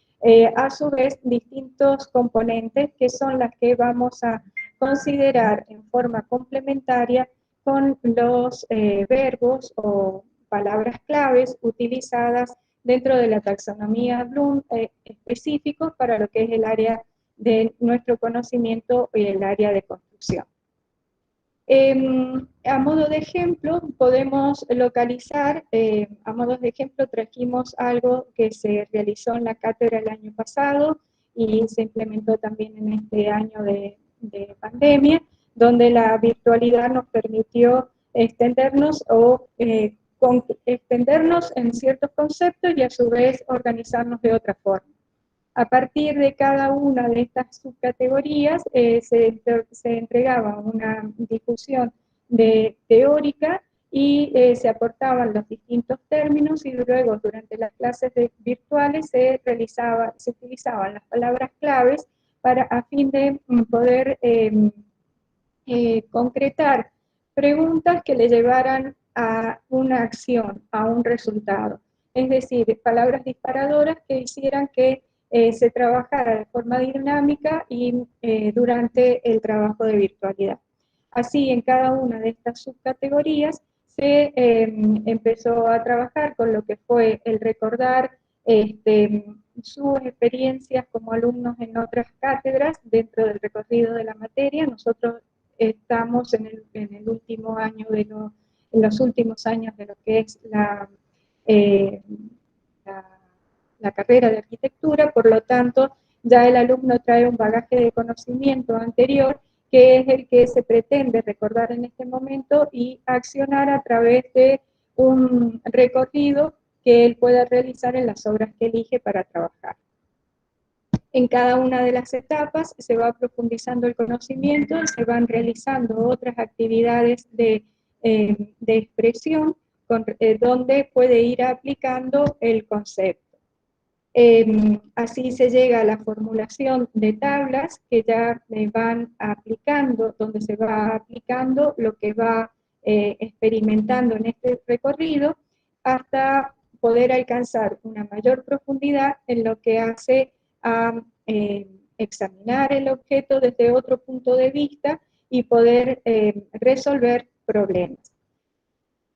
Speaker 1: a su vez distintos componentes que son las que vamos a considerar en forma complementaria con los verbos o palabras claves utilizadas dentro de la taxonomía Bloom específicos para lo que es el área de nuestro conocimiento y el área de construcción. A modo de ejemplo, podemos localizar, a modo de ejemplo trajimos algo que se realizó en la cátedra el año pasado y se implementó también en este año de pandemia, donde la virtualidad nos permitió extendernos extendernos en ciertos conceptos y a su vez organizarnos de otra forma. A partir de cada una de estas subcategorías se entregaba una difusión teórica y se aportaban los distintos términos y luego durante las clases virtuales se utilizaban las palabras claves a fin de poder concretar preguntas que le llevaran a una acción, a un resultado. Es decir, palabras disparadoras que hicieran que se trabajara de forma dinámica y durante el trabajo de virtualidad. Así, en cada una de estas subcategorías se empezó a trabajar con lo que fue el recordar sus experiencias como alumnos en otras cátedras dentro del recorrido de la materia. Nosotros estamos en el último año en los últimos años de lo que es la carrera de arquitectura, por lo tanto, ya el alumno trae un bagaje de conocimiento anterior, que es el que se pretende recordar en este momento y accionar a través de un recorrido que él pueda realizar en las obras que elige para trabajar. En cada una de las etapas se va profundizando el conocimiento, se van realizando otras actividades de expresión donde puede ir aplicando el concepto. Así se llega a la formulación de tablas que ya van aplicando, donde se va aplicando lo que va experimentando en este recorrido hasta poder alcanzar una mayor profundidad en lo que hace a examinar el objeto desde otro punto de vista y poder resolver problemas.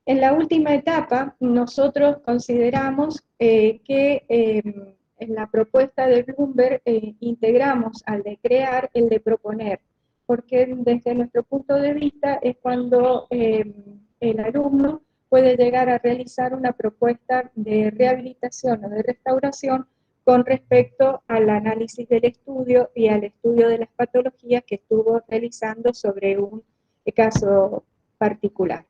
Speaker 1: En la última etapa, nosotros consideramos que en la propuesta de Bloomberg integramos al de crear el de proponer, porque desde nuestro punto de vista es cuando el alumno puede llegar a realizar una propuesta de rehabilitación o de restauración con respecto al análisis del estudio y al estudio de las patologías que estuvo realizando sobre un caso particular.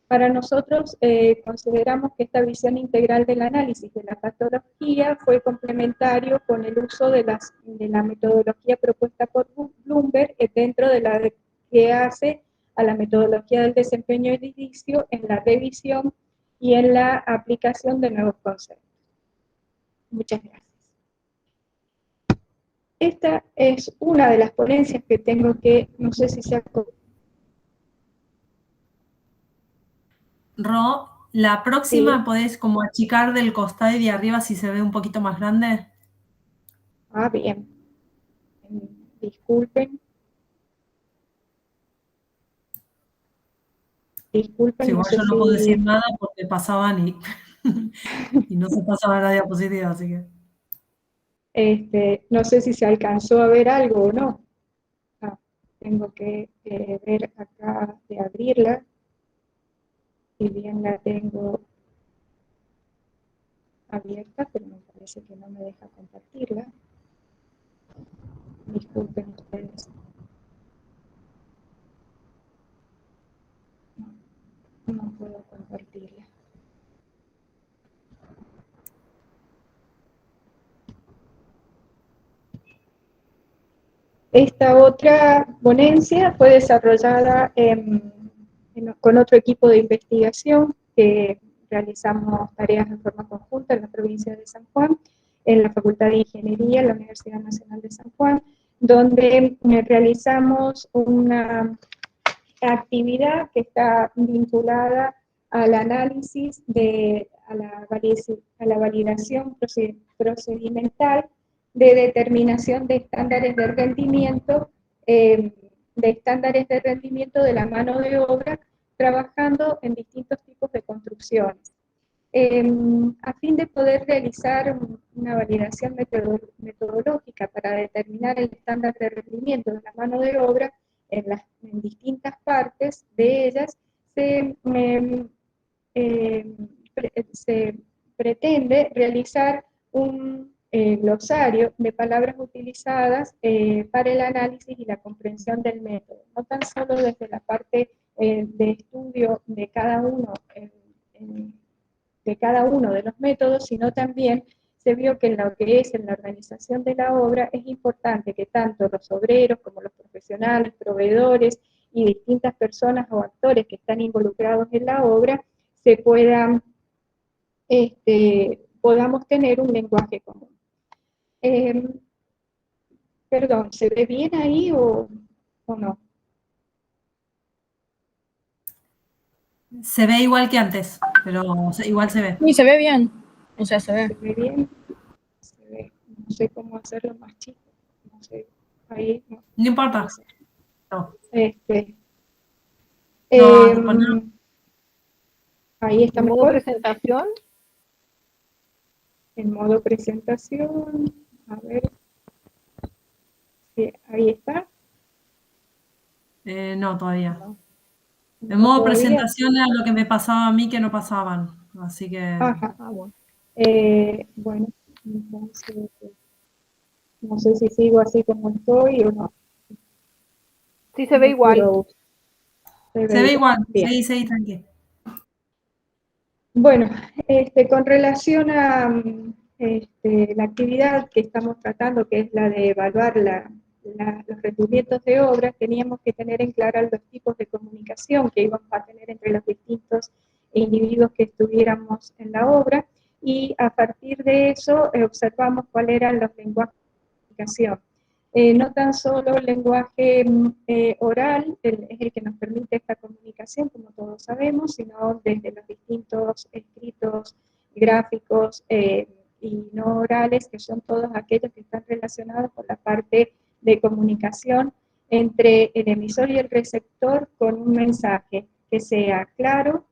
Speaker 1: Para nosotros consideramos que esta visión integral del análisis de la patología fue complementario con el uso de la metodología propuesta por Bloomberg dentro de la que hace a la metodología del desempeño edilicio en la revisión y en la aplicación de nuevos conceptos. Muchas gracias. esta es una de las ponencias que tengo que, no sé si se ha...
Speaker 3: Ro, la próxima
Speaker 1: Sí.
Speaker 3: podés como achicar del costado y de arriba si se ve un poquito más grande.
Speaker 1: Ah, bien. Disculpen.
Speaker 3: Sí,
Speaker 1: Disculpen, no
Speaker 3: igual
Speaker 1: sé
Speaker 3: yo no puedo decir
Speaker 1: si...
Speaker 3: nada porque pasaban y no se pasaba la diapositiva, así que.
Speaker 1: no sé si se alcanzó a ver algo o no. Ah, tengo que ver acá de abrirla. Si bien la tengo abierta, pero me parece que no me deja compartirla. Disculpen ustedes. No, no puedo compartirla. Esta otra ponencia fue desarrollada con otro equipo de investigación que realizamos tareas en forma conjunta en la provincia de San Juan, en la Facultad de Ingeniería, en la Universidad Nacional de San Juan, donde realizamos una actividad que está vinculada al análisis a la validación procedimental de determinación de estándares de rendimiento de la mano de obra, trabajando en distintos tipos de construcciones. A fin de poder realizar una validación metodológica para determinar el estándar de rendimiento de la mano de obra en distintas partes de ellas, eh, se pretende realizar un glosario de palabras utilizadas para el análisis y la comprensión del método, no tan solo desde la parte de estudio de cada uno de los métodos, sino también se vio que en lo que es en la organización de la obra es importante que tanto los obreros como los profesionales, proveedores y distintas personas o actores que están involucrados en la obra se podamos tener un lenguaje común. Perdón, ¿se ve bien ahí o no?
Speaker 3: Se ve igual que antes, pero igual se ve.
Speaker 6: Y se ve bien, o sea, se ve.
Speaker 1: ¿Se ve bien? Se ve. No sé cómo hacerlo más chico. No sé. Ahí no.
Speaker 3: No importa. No,
Speaker 1: No. Ahí está
Speaker 5: ¿En modo
Speaker 1: mejor.
Speaker 5: presentación?
Speaker 1: En modo presentación. A ver. Sí, ahí está.
Speaker 3: no, todavía.
Speaker 5: No.
Speaker 3: En modo
Speaker 1: Todavía.
Speaker 3: presentación era lo que me pasaba a mí que no pasaban. Así que.
Speaker 1: Ajá.
Speaker 5: Bueno.
Speaker 1: Bueno, entonces, no sé si sigo así como estoy o no.
Speaker 5: Sí, se ve igual.
Speaker 3: Se ve igual.
Speaker 1: Bien.
Speaker 3: Sí, tranquilo.
Speaker 1: Bueno, con relación a la actividad que estamos tratando, que es la de evaluar los rendimientos de obra, teníamos que tener en claro los tipos de comunicación que íbamos a tener entre los distintos individuos que estuviéramos en la obra, y a partir de eso observamos cuáles eran los lenguajes de comunicación. No tan solo el lenguaje oral es el que nos permite esta comunicación, como todos sabemos, sino desde los distintos escritos gráficos y no orales, que son todos aquellos que están relacionados con la parte de comunicación entre el emisor y el receptor con un mensaje que sea claro,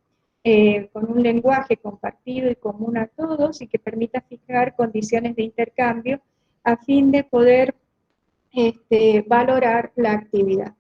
Speaker 1: con un lenguaje compartido y común a todos y que permita fijar condiciones de intercambio a fin de poder valorar la actividad.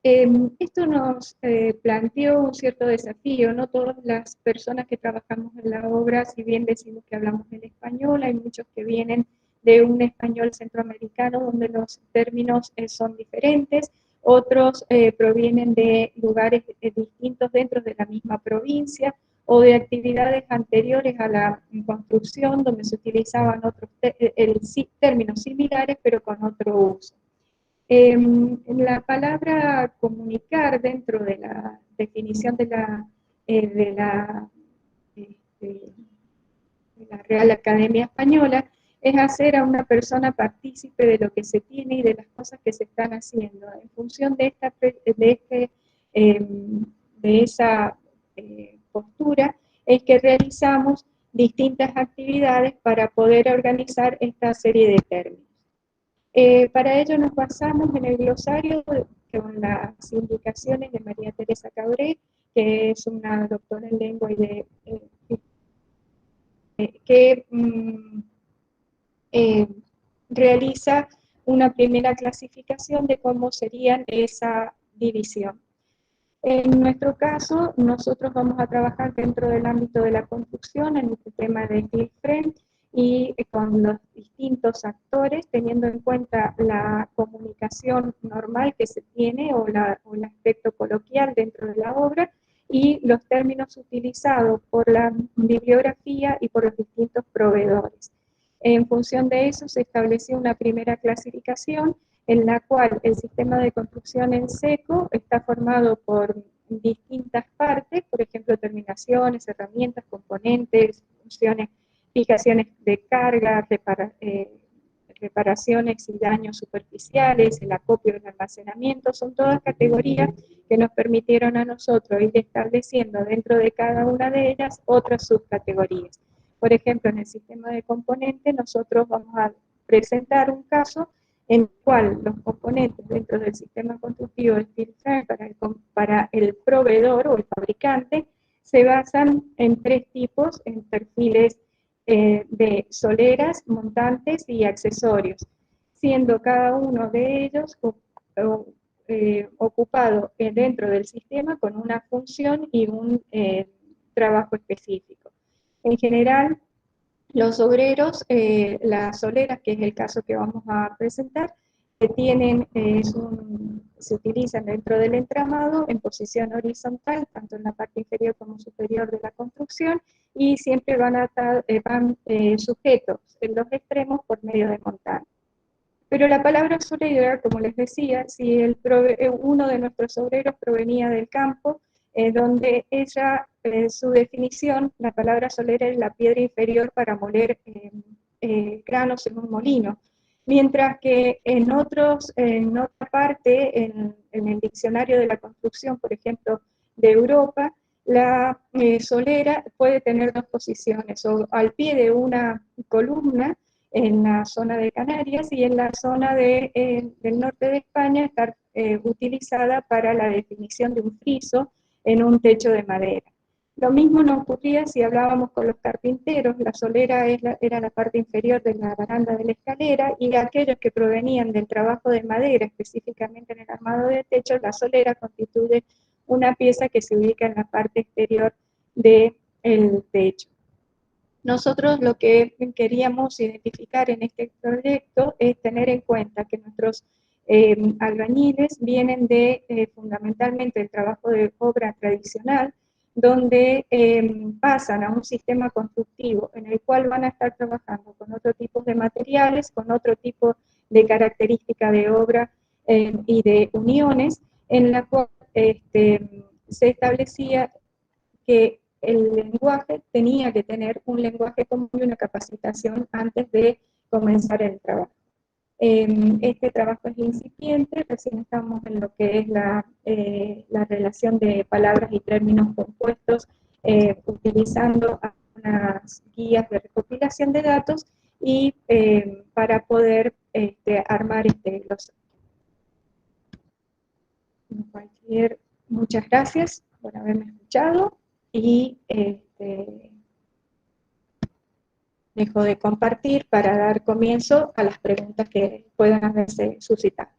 Speaker 1: Esto nos planteó un cierto desafío, no todas las personas que trabajamos en la obra, si bien decimos que hablamos en español, hay muchos que vienen de un español centroamericano donde los términos son diferentes, otros provienen de lugares distintos dentro de la misma provincia o de actividades anteriores a la construcción donde se utilizaban otros términos similares pero con otro uso. La palabra comunicar dentro de la definición de la Real Academia Española es hacer a una persona partícipe de lo que se tiene y de las cosas que se están haciendo. En función de esa postura es que realizamos distintas actividades para poder organizar esta serie de términos. Para ello nos basamos en el glosario con las indicaciones de María Teresa Cabré, que es una doctora en lengua y que realiza una primera clasificación de cómo serían esa división. En nuestro caso, nosotros vamos a trabajar dentro del ámbito de la construcción en este tema de steel frame y con los distintos actores, teniendo en cuenta la comunicación normal que se tiene o el aspecto coloquial dentro de la obra y los términos utilizados por la bibliografía y por los distintos proveedores. En función de eso se estableció una primera clasificación en la cual el sistema de construcción en seco está formado por distintas partes, por ejemplo, terminaciones, herramientas, componentes, funciones, fijaciones de carga, reparaciones y daños superficiales, el acopio y el almacenamiento, son todas categorías que nos permitieron a nosotros ir estableciendo dentro de cada una de ellas otras subcategorías. Por ejemplo, en el sistema de componentes nosotros vamos a presentar un caso en el cual los componentes dentro del sistema constructivo de steel frame para el proveedor o el fabricante se basan en tres tipos, en perfiles de soleras, montantes y accesorios, siendo cada uno de ellos ocupado dentro del sistema con una función y un trabajo específico. En general, los obreros, las soleras, que es el caso que vamos a presentar, se utilizan dentro del entramado en posición horizontal, tanto en la parte inferior como superior de la construcción, y siempre van sujetos en los extremos por medio de montantes. Pero la palabra solera, como les decía, si uno de nuestros obreros provenía del campo, donde su definición, la palabra solera es la piedra inferior para moler granos en un molino. Mientras que en otra parte, en el diccionario de la construcción, por ejemplo, de Europa, la solera puede tener dos posiciones, o al pie de una columna, en la zona de Canarias, y en la zona del norte de España estar utilizada para la definición de un friso en un techo de madera. Lo mismo nos ocurría si hablábamos con los carpinteros, la solera era la parte inferior de la baranda de la escalera, y aquellos que provenían del trabajo de madera, específicamente en el armado de techo, la solera constituye una pieza que se ubica en la parte exterior del techo. Nosotros lo que queríamos identificar en este proyecto es tener en cuenta que nuestros albañiles vienen fundamentalmente del trabajo de obra tradicional, donde pasan a un sistema constructivo en el cual van a estar trabajando con otro tipo de materiales, con otro tipo de característica de obra y de uniones, en la cual se establecía que el lenguaje tenía que tener un lenguaje común y una capacitación antes de comenzar el trabajo. Este trabajo es incipiente, recién estamos en lo que es la relación de palabras y términos compuestos, utilizando algunas guías de recopilación de datos y para poder armar este glosario. Muchas gracias por haberme escuchado y dejo de compartir para dar comienzo a las preguntas que puedan haberse suscitado.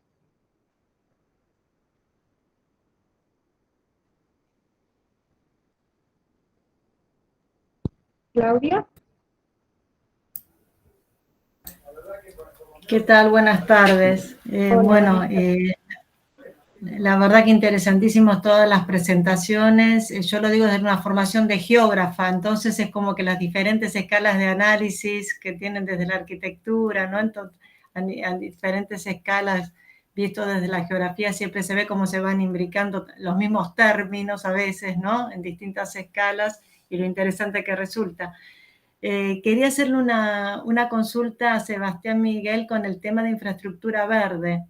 Speaker 1: Claudia.
Speaker 3: ¿Qué tal? Buenas tardes. Bueno, la verdad que interesantísimas todas las presentaciones. Yo lo digo desde una formación de geógrafa, entonces es como que las diferentes escalas de análisis que tienen desde la arquitectura, ¿no? Entonces, a diferentes escalas, visto desde la geografía, siempre se ve cómo se van imbricando los mismos términos a veces, ¿no? En distintas escalas, y lo interesante que resulta. Quería hacerle una consulta a Sebastián Miguel con el tema de infraestructura verde.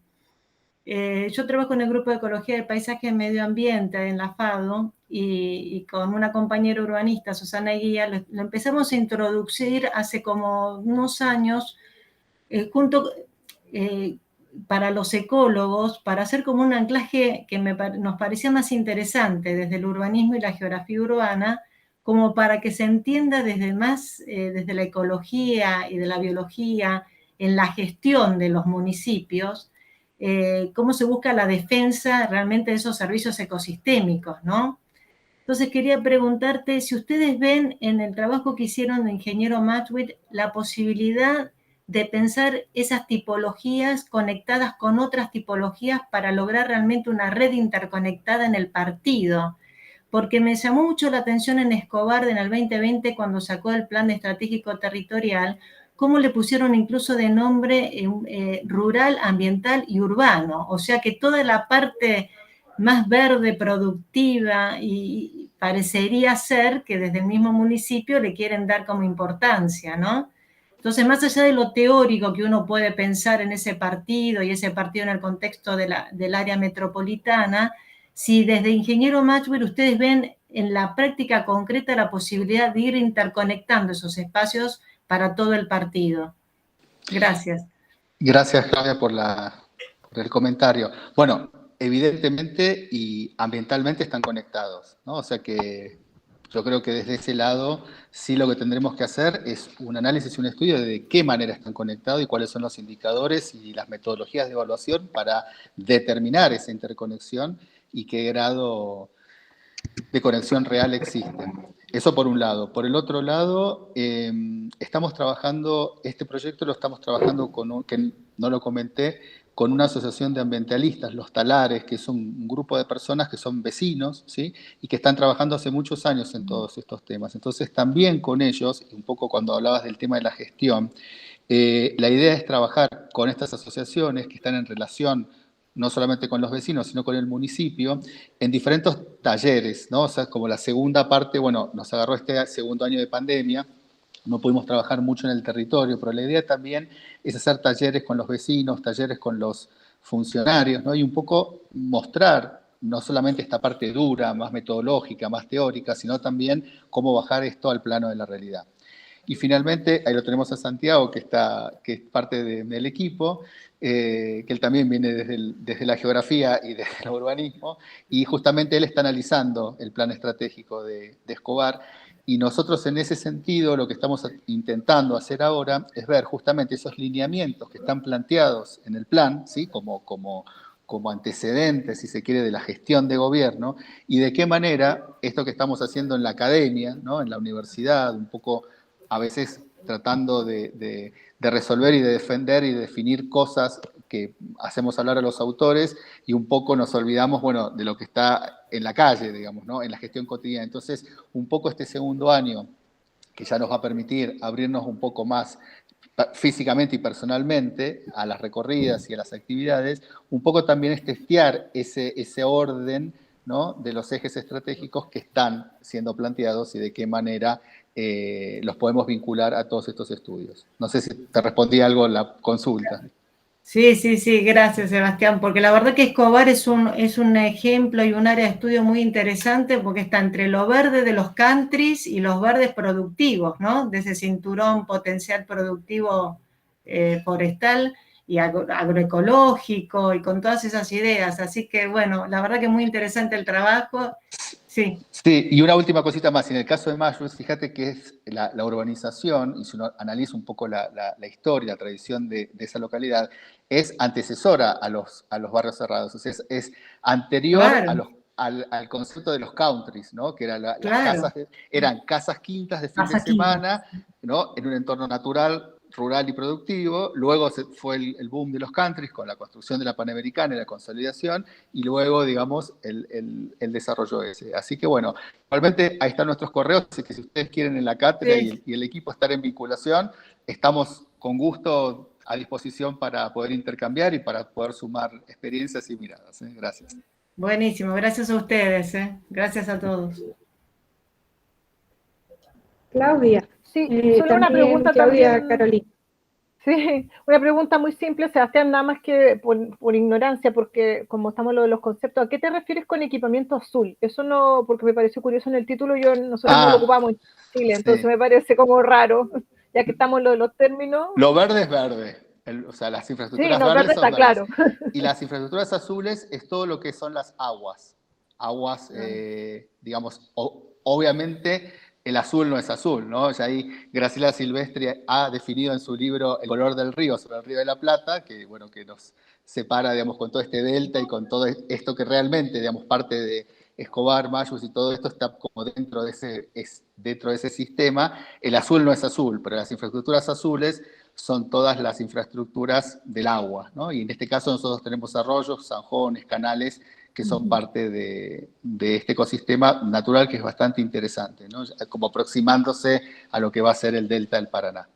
Speaker 3: Yo trabajo en el Grupo de Ecología del Paisaje y Medio Ambiente en la FADO y con una compañera urbanista, Susana Guía, lo empezamos a introducir hace como unos años para los ecólogos, para hacer como un anclaje que nos parecía más interesante desde el urbanismo y la geografía urbana, como para que se entienda desde la ecología y de la biología, en la gestión de los municipios, cómo se busca la defensa realmente de esos servicios ecosistémicos, ¿no? Entonces quería preguntarte si ustedes ven en el trabajo que hicieron de ingeniero Matwit la posibilidad de pensar esas tipologías conectadas con otras tipologías para lograr realmente una red interconectada en el partido. Porque me llamó mucho la atención en Escobar en el 2020 cuando sacó el Plan Estratégico Territorial, cómo le pusieron incluso de nombre rural, ambiental y urbano. O sea que toda la parte más verde, productiva, y parecería ser que desde el mismo municipio le quieren dar como importancia, ¿no? Entonces, más allá de lo teórico que uno puede pensar en ese partido y ese partido en el contexto del área metropolitana, si desde Ingeniero Maxwell ustedes ven en la práctica concreta la posibilidad de ir interconectando esos espacios para todo el partido. Gracias.
Speaker 2: Gracias, Claudia, por el comentario. Bueno, evidentemente y ambientalmente están conectados, ¿no? O sea que yo creo que desde ese lado sí lo que tendremos que hacer es un análisis y un estudio de qué manera están conectados y cuáles son los indicadores y las metodologías de evaluación para determinar esa interconexión y qué grado de conexión real existe. Eso por un lado. Por el otro lado, estamos trabajando, este proyecto lo estamos trabajando que no lo comenté, con una asociación de ambientalistas, los Talares, que es un grupo de personas que son vecinos, ¿sí? Y que están trabajando hace muchos años en todos estos temas. Entonces, también con ellos, y un poco cuando hablabas del tema de la gestión, la idea es trabajar con estas asociaciones que están en relación no solamente con los vecinos, sino con el municipio, en diferentes talleres, ¿no? O sea, como la segunda parte, bueno, nos agarró este segundo año de pandemia, no pudimos trabajar mucho en el territorio, pero la idea también es hacer talleres con los vecinos, talleres con los funcionarios, ¿no? Y un poco mostrar no solamente esta parte dura, más metodológica, más teórica, sino también cómo bajar esto al plano de la realidad. Y finalmente, ahí lo tenemos a Santiago, que es parte del equipo, que él también viene desde la geografía y desde el urbanismo, y justamente él está analizando el plan estratégico de Escobar, y nosotros en ese sentido lo que estamos intentando hacer ahora es ver justamente esos lineamientos que están planteados en el plan, ¿sí? como antecedentes, si se quiere, de la gestión de gobierno, y de qué manera esto que estamos haciendo en la academia, ¿no? En la universidad, un poco a veces tratando de resolver y de defender y de definir cosas que hacemos hablar a los autores y un poco nos olvidamos, bueno, de lo que está en la calle, digamos, ¿no? En la gestión cotidiana. Entonces, un poco este segundo año, que ya nos va a permitir abrirnos un poco más físicamente y personalmente a las recorridas y a las actividades, un poco también es testear ese orden, ¿no? De los ejes estratégicos que están siendo planteados y de qué manera los podemos vincular a todos estos estudios. No sé si te respondí algo en la consulta.
Speaker 3: Sí, gracias, Sebastián, porque la verdad que Escobar es un ejemplo y un área de estudio muy interesante porque está entre lo verde de los countries y los verdes productivos, ¿no? De ese cinturón potencial productivo forestal y agroecológico y con todas esas ideas. Así que, bueno, la verdad que es muy interesante el trabajo. Sí.
Speaker 2: Sí, y una última cosita más. En el caso de Mayus, fíjate que es la urbanización, y si uno analiza un poco la historia, la tradición de esa localidad, es antecesora a los barrios cerrados. O sea, es anterior
Speaker 3: Claro.
Speaker 2: al concepto de los countries, ¿no? Que era
Speaker 3: Claro.
Speaker 2: eran casas quintas de fin de semana, ¿no? En un entorno natural, rural y productivo. Luego fue el boom de los countries con la construcción de la Panamericana y la consolidación, y luego, digamos, el desarrollo ese. Así que bueno, igualmente ahí están nuestros correos, así que si ustedes quieren en la cátedra y el equipo estar en vinculación, estamos con gusto a disposición para poder intercambiar y para poder sumar experiencias y miradas. Gracias.
Speaker 3: Buenísimo, gracias a ustedes. Gracias a todos.
Speaker 1: Claudia.
Speaker 5: Sí, solo una
Speaker 1: también
Speaker 5: pregunta
Speaker 1: Claudia
Speaker 5: también.
Speaker 1: Carolina.
Speaker 5: Sí, una pregunta muy simple, Sebastián, nada más que por ignorancia, porque como estamos en lo de los conceptos, ¿a qué te refieres con equipamiento azul? Eso no, porque me pareció curioso en el título, nosotros no lo ocupamos en Chile, entonces
Speaker 2: Sí.
Speaker 5: me parece como raro, ya que estamos en lo de los términos.
Speaker 2: Lo verde es verde, o sea, las
Speaker 5: Sí,
Speaker 2: infraestructuras
Speaker 5: no,
Speaker 2: verdes
Speaker 5: verde
Speaker 2: son
Speaker 5: está
Speaker 2: verdes.
Speaker 5: claro.
Speaker 2: Y las infraestructuras azules es todo lo que son las aguas. Aguas, digamos, obviamente el azul no es azul, ¿no? Ya ahí Graciela Silvestri ha definido en su libro El color del río, sobre el río de la Plata, que, bueno, que nos separa, digamos, con todo este delta y con todo esto que realmente, digamos, parte de Escobar, Mayus y todo esto está como dentro de ese sistema. El azul no es azul, pero las infraestructuras azules son todas las infraestructuras del agua, ¿no? Y en este caso nosotros tenemos arroyos, zanjones, canales, que son parte de este ecosistema natural que es bastante interesante, ¿no? Como aproximándose a lo que va a ser el delta del Paraná.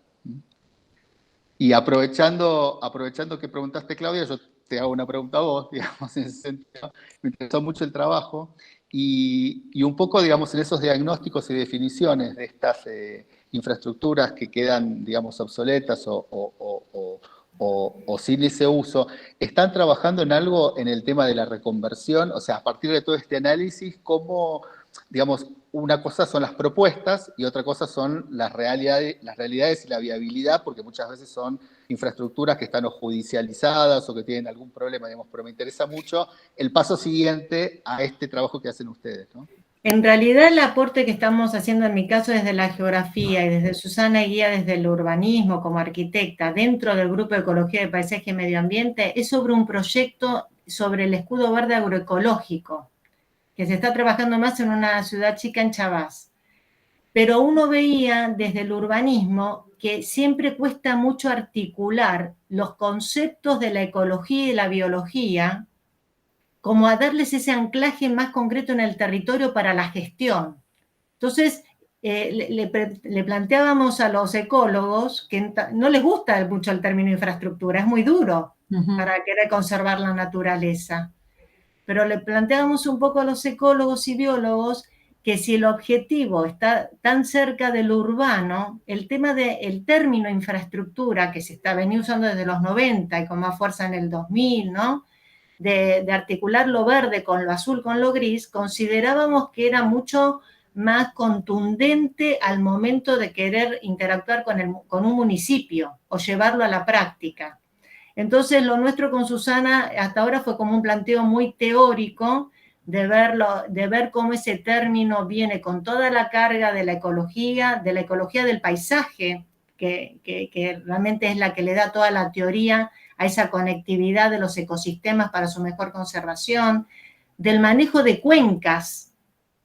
Speaker 2: Y aprovechando que preguntaste, Claudia, yo te hago una pregunta a vos, digamos, en ese sentido. Me interesó mucho el trabajo y un poco, digamos, en esos diagnósticos y definiciones de estas infraestructuras que quedan, digamos, obsoletas o sin ese uso, ¿están trabajando en algo en el tema de la reconversión? O sea, a partir de todo este análisis, ¿cómo, digamos, una cosa son las propuestas y otra cosa son las realidades y la viabilidad, porque muchas veces son infraestructuras que están o judicializadas o que tienen algún problema, digamos, pero me interesa mucho el paso siguiente a este trabajo que hacen ustedes, ¿no?
Speaker 7: En realidad el aporte que estamos haciendo en mi caso desde la geografía y desde Susana Guía desde el urbanismo como arquitecta dentro del grupo de Ecología de Paisaje y Medio Ambiente es sobre un proyecto sobre el escudo verde agroecológico que se está trabajando más en una ciudad chica en Chavás. Pero uno veía desde el urbanismo que siempre cuesta mucho articular los conceptos de la ecología y la biología como a darles ese anclaje más concreto en el territorio para la gestión. Entonces, le planteábamos a los ecólogos que no les gusta mucho el término infraestructura, es muy duro para querer conservar la naturaleza. Pero le planteábamos un poco a los ecólogos y biólogos que si el objetivo está tan cerca del urbano, el tema del término infraestructura, que se está venido usando desde los 90 y con más fuerza en el 2000, ¿no? De articular lo verde con lo azul, con lo gris, considerábamos que era mucho más contundente al momento de querer interactuar con un municipio o llevarlo a la práctica. Entonces, lo nuestro con Susana hasta ahora fue como un planteo muy teórico de ver cómo ese término viene con toda la carga de la ecología del paisaje, que realmente es la que le da toda la teoría a esa conectividad de los ecosistemas para su mejor conservación, del manejo de cuencas,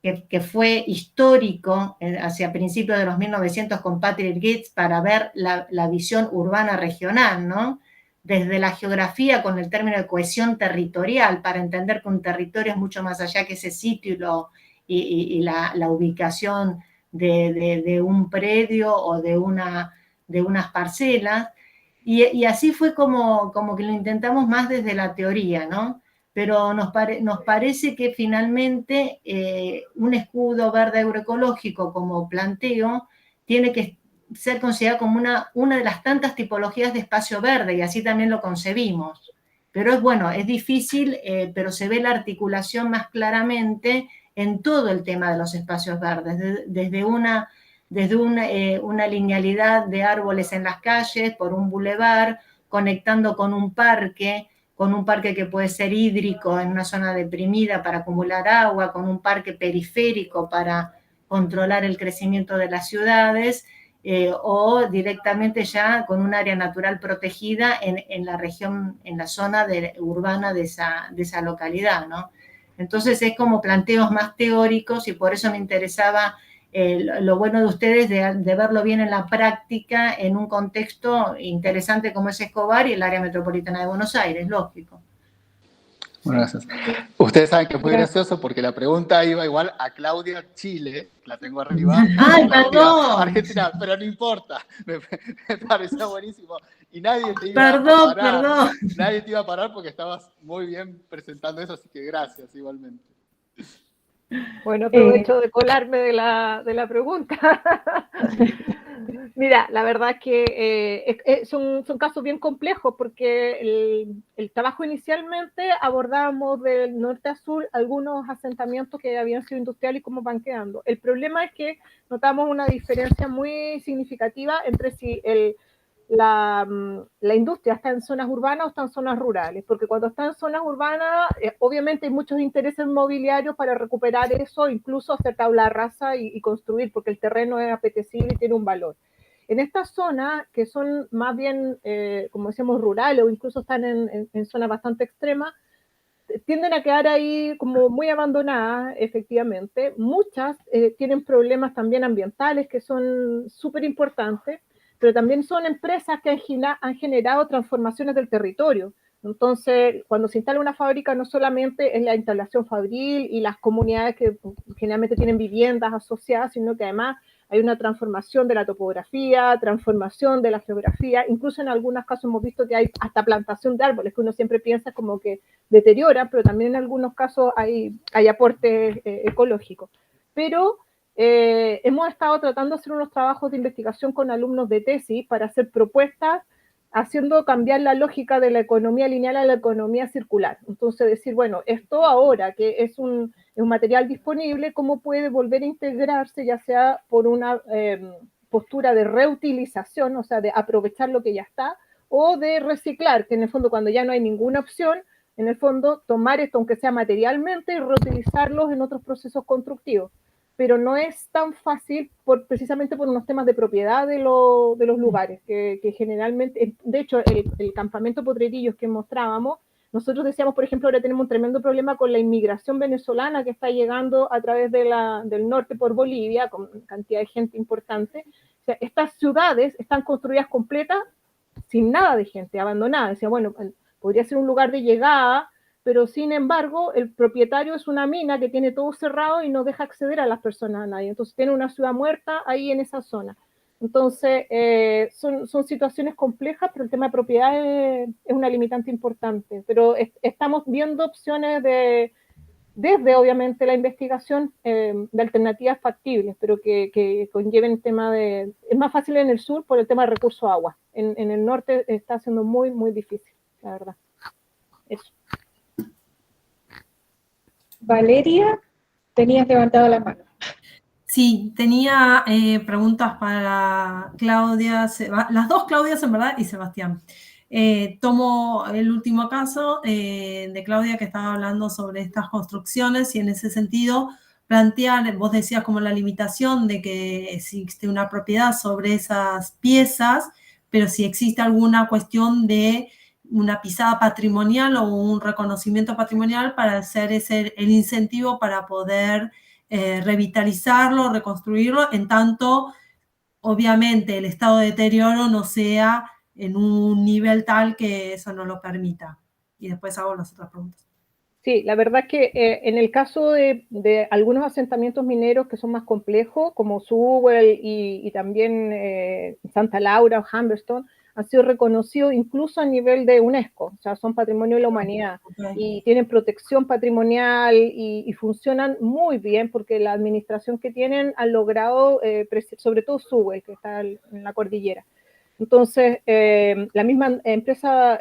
Speaker 7: que fue histórico hacia principios de los 1900 con Patrick Gates para ver la visión urbana regional, ¿no? Desde la geografía con el término de cohesión territorial, para entender que un territorio es mucho más allá que ese sitio y la ubicación de un predio o de unas parcelas. Y así fue como que lo intentamos más desde la teoría, ¿no? Pero nos parece que finalmente un escudo verde agroecológico como planteo tiene que ser considerado como una de las tantas tipologías de espacio verde, y así también lo concebimos. Pero es difícil, pero se ve la articulación más claramente en todo el tema de los espacios verdes, desde una linealidad de árboles en las calles, por un bulevar, conectando con un parque que puede ser hídrico en una zona deprimida para acumular agua, con un parque periférico para controlar el crecimiento de las ciudades, o directamente ya con un área natural protegida en la región, en la zona urbana de esa localidad, ¿no? Entonces es como planteos más teóricos y por eso me interesaba lo bueno de ustedes de verlo bien en la práctica en un contexto interesante como es Escobar y el área metropolitana de Buenos Aires, lógico.
Speaker 2: Bueno, gracias. Ustedes saben que es muy gracioso porque la pregunta iba igual a Claudia Chile, la tengo arriba.
Speaker 7: ¡Ay, perdón!
Speaker 2: Argentina, pero no importa, me pareció buenísimo. Y nadie te iba a parar.
Speaker 7: Perdón.
Speaker 2: Nadie te iba a parar porque estabas muy bien presentando eso, así que gracias igualmente.
Speaker 5: Bueno, aprovecho de colarme de la pregunta. Mira, la verdad es que son casos bien complejos porque el trabajo inicialmente abordábamos del norte a sur algunos asentamientos que habían sido industriales y cómo van quedando. El problema es que notamos una diferencia muy significativa entre si la industria está en zonas urbanas o está en zonas rurales, porque cuando está en zonas urbanas, obviamente hay muchos intereses mobiliarios para recuperar eso, incluso hacer tabla rasa y construir, porque el terreno es apetecible y tiene un valor. En estas zonas, que son más bien, como decíamos, rurales o incluso están en zonas bastante extremas, tienden a quedar ahí como muy abandonadas, efectivamente. Muchas tienen problemas también ambientales que son súper importantes, pero también son empresas que han generado transformaciones del territorio. Entonces, cuando se instala una fábrica, no solamente es la instalación fabril y las comunidades que generalmente tienen viviendas asociadas, sino que además hay una transformación de la topografía, transformación de la geografía, incluso en algunos casos hemos visto que hay hasta plantación de árboles, que uno siempre piensa como que deteriora, pero también en algunos casos hay aportes ecológicos. Pero hemos estado tratando de hacer unos trabajos de investigación con alumnos de tesis para hacer propuestas haciendo cambiar la lógica de la economía lineal a la economía circular. Entonces decir, bueno, esto ahora que es un material disponible, ¿cómo puede volver a integrarse, ya sea por una postura de reutilización, o sea, de aprovechar lo que ya está, o de reciclar, que en el fondo cuando ya no hay ninguna opción, en el fondo tomar esto, aunque sea materialmente, y reutilizarlos en otros procesos constructivos. Pero no es tan fácil precisamente por unos temas de propiedad de los lugares, que generalmente, de hecho, el campamento Potrerillos que mostrábamos, nosotros decíamos, por ejemplo, ahora tenemos un tremendo problema con la inmigración venezolana que está llegando a través del norte por Bolivia, con cantidad de gente importante. O sea, estas ciudades están construidas completas sin nada de gente, abandonadas. Decía, bueno, podría ser un lugar de llegada, pero sin embargo el propietario es una mina que tiene todo cerrado y no deja acceder a las personas a nadie. Entonces tiene una ciudad muerta ahí en esa zona. Entonces son situaciones complejas, pero el tema de propiedad es una limitante importante. Pero estamos viendo opciones desde obviamente la investigación de alternativas factibles, pero que conlleven el tema de... Es más fácil en el sur por el tema de recurso a agua. En el norte está siendo muy, muy difícil, la verdad. Eso.
Speaker 1: Valeria, tenías levantado la mano.
Speaker 3: Sí, tenía preguntas para Claudia, las dos Claudias en verdad y Sebastián. Tomo el último caso de Claudia que estaba hablando sobre estas construcciones y en ese sentido plantear, vos decías como la limitación de que existe una propiedad sobre esas piezas, pero si existe alguna cuestión de una pisada patrimonial o un reconocimiento patrimonial para hacer el incentivo para poder revitalizarlo, reconstruirlo, en tanto, obviamente, el estado de deterioro no sea en un nivel tal que eso no lo permita. Y después hago las otras preguntas.
Speaker 5: Sí, la verdad es que en el caso de algunos asentamientos mineros que son más complejos, como Sewell y también Santa Laura o Humberstone, han sido reconocidos incluso a nivel de UNESCO, o sea, son patrimonio de la humanidad, y tienen protección patrimonial y funcionan muy bien porque la administración que tienen han logrado, sobre todo Sewell, que está en la cordillera. Entonces, la misma empresa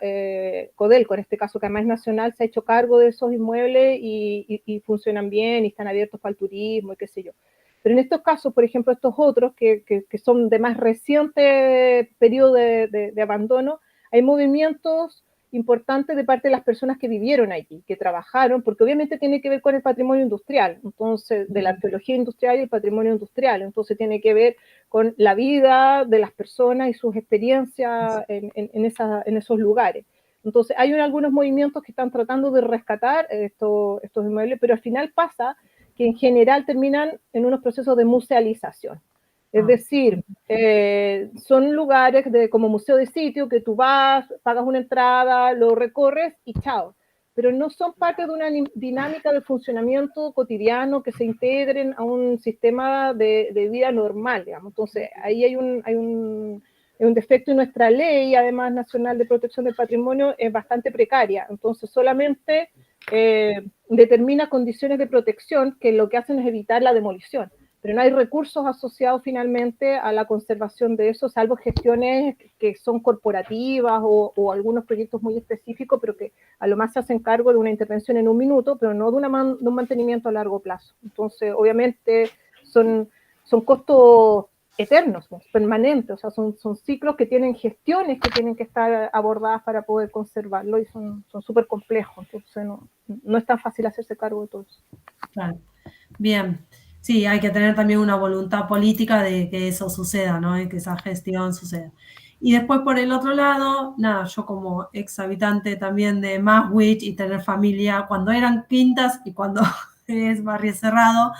Speaker 5: Codelco, en este caso, que además es nacional, se ha hecho cargo de esos inmuebles y funcionan bien y están abiertos para el turismo y qué sé yo. Pero en estos casos, por ejemplo, estos otros que son de más reciente periodo de abandono, hay movimientos importantes de parte de las personas que vivieron allí, que trabajaron, porque obviamente tiene que ver con el patrimonio industrial, entonces, de la arqueología industrial y el patrimonio industrial, entonces tiene que ver con la vida de las personas y sus experiencias en esos lugares. Entonces, hay algunos movimientos que están tratando de rescatar estos inmuebles, pero al final pasa que en general terminan en unos procesos de musealización. Es decir, son lugares como museo de sitio que tú vas, pagas una entrada, lo recorres y chao. Pero no son parte de una dinámica de funcionamiento cotidiano que se integren a un sistema de vida normal, digamos. Entonces, ahí hay un defecto y nuestra ley, además nacional de protección del patrimonio, es bastante precaria. Entonces, solamente determina condiciones de protección que lo que hacen es evitar la demolición, pero no hay recursos asociados finalmente a la conservación de eso, salvo gestiones que son corporativas o algunos proyectos muy específicos, pero que a lo más se hacen cargo de una intervención en un minuto, pero no de un mantenimiento a largo plazo. Entonces, obviamente, son costos eternos, permanentes, o sea, son ciclos que tienen gestiones que tienen que estar abordadas para poder conservarlo y son súper complejos, entonces no es tan fácil hacerse cargo de todo eso.
Speaker 3: Claro. Bien. Sí, hay que tener también una voluntad política de que eso suceda, ¿no? Y que esa gestión suceda. Y después, por el otro lado, nada, yo como ex habitante también de Maswich y tener familia cuando eran quintas y cuando es barrio cerrado,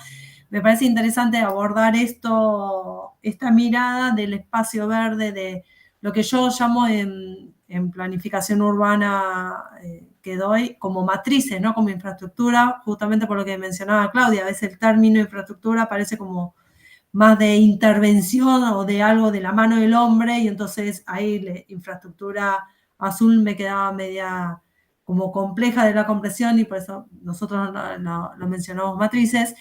Speaker 3: me parece interesante abordar esta mirada del espacio verde, de lo que yo llamo en planificación urbana que doy como matrices, ¿no? Como infraestructura, justamente por lo que mencionaba Claudia, a veces el término infraestructura parece como más de intervención o de algo de la mano del hombre, y entonces ahí la infraestructura azul me quedaba media como compleja de la compresión, y por eso nosotros lo mencionamos matrices.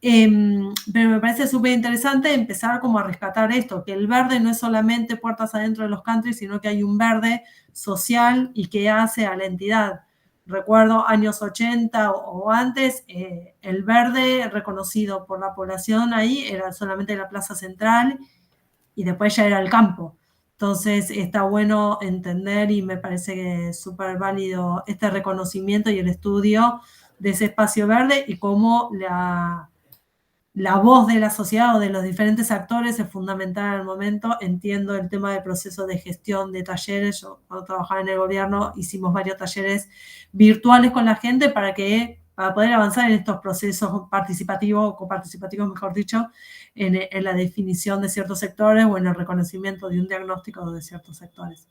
Speaker 3: Pero me parece súper interesante empezar como a rescatar esto, que el verde no es solamente puertas adentro de los countries, sino que hay un verde social y que hace a la entidad. Recuerdo años 80 o antes, el verde reconocido por la población ahí era solamente la plaza central y después ya era el campo. Entonces está bueno entender, y me parece que es súper válido este reconocimiento y el estudio de ese espacio verde y cómo la voz de la sociedad o de los diferentes actores es fundamental al momento. Entiendo el tema del proceso de gestión de talleres. Yo cuando trabajaba en el gobierno hicimos varios talleres virtuales con la gente para poder avanzar en estos procesos participativos o coparticipativos, mejor dicho, en la definición de ciertos sectores o en el reconocimiento de un diagnóstico de ciertos sectores.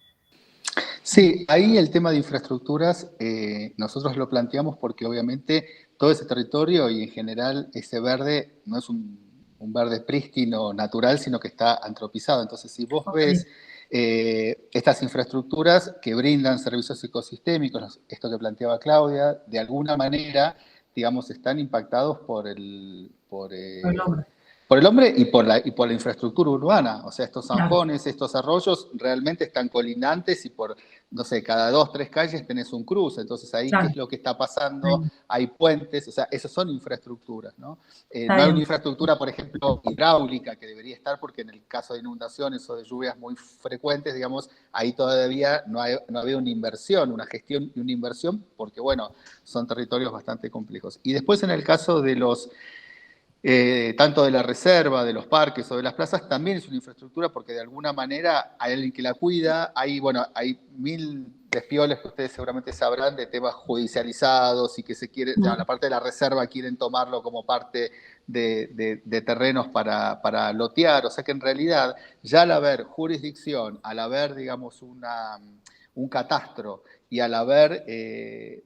Speaker 2: Sí, ahí el tema de infraestructuras, nosotros lo planteamos porque obviamente todo ese territorio y en general ese verde no es un verde prístino, natural, sino que está antropizado. Entonces, si vos ves estas infraestructuras que brindan servicios ecosistémicos, esto que planteaba Claudia, de alguna manera, digamos, están impactados por el hombre y por la infraestructura urbana. O sea, estos zanjones, estos arroyos realmente están colindantes y por, no sé, cada 2, 3 calles tenés un cruce. Entonces ahí, ¿qué es lo que está pasando? Hay puentes, o sea, esas son infraestructuras, ¿no? No hay una infraestructura, por ejemplo, hidráulica que debería estar, porque en el caso de inundaciones o de lluvias muy frecuentes, digamos, ahí todavía no había una inversión, una gestión y una inversión, porque, bueno, son territorios bastante complejos. Y después en el caso de los tanto de la reserva, de los parques o de las plazas, también es una infraestructura porque de alguna manera hay alguien que la cuida. Hay 1000 despioles que ustedes seguramente sabrán de temas judicializados y que se quiere, la parte de la reserva quieren tomarlo como parte de terrenos para lotear. O sea que en realidad ya al haber jurisdicción, al haber, digamos, un catastro y al haber,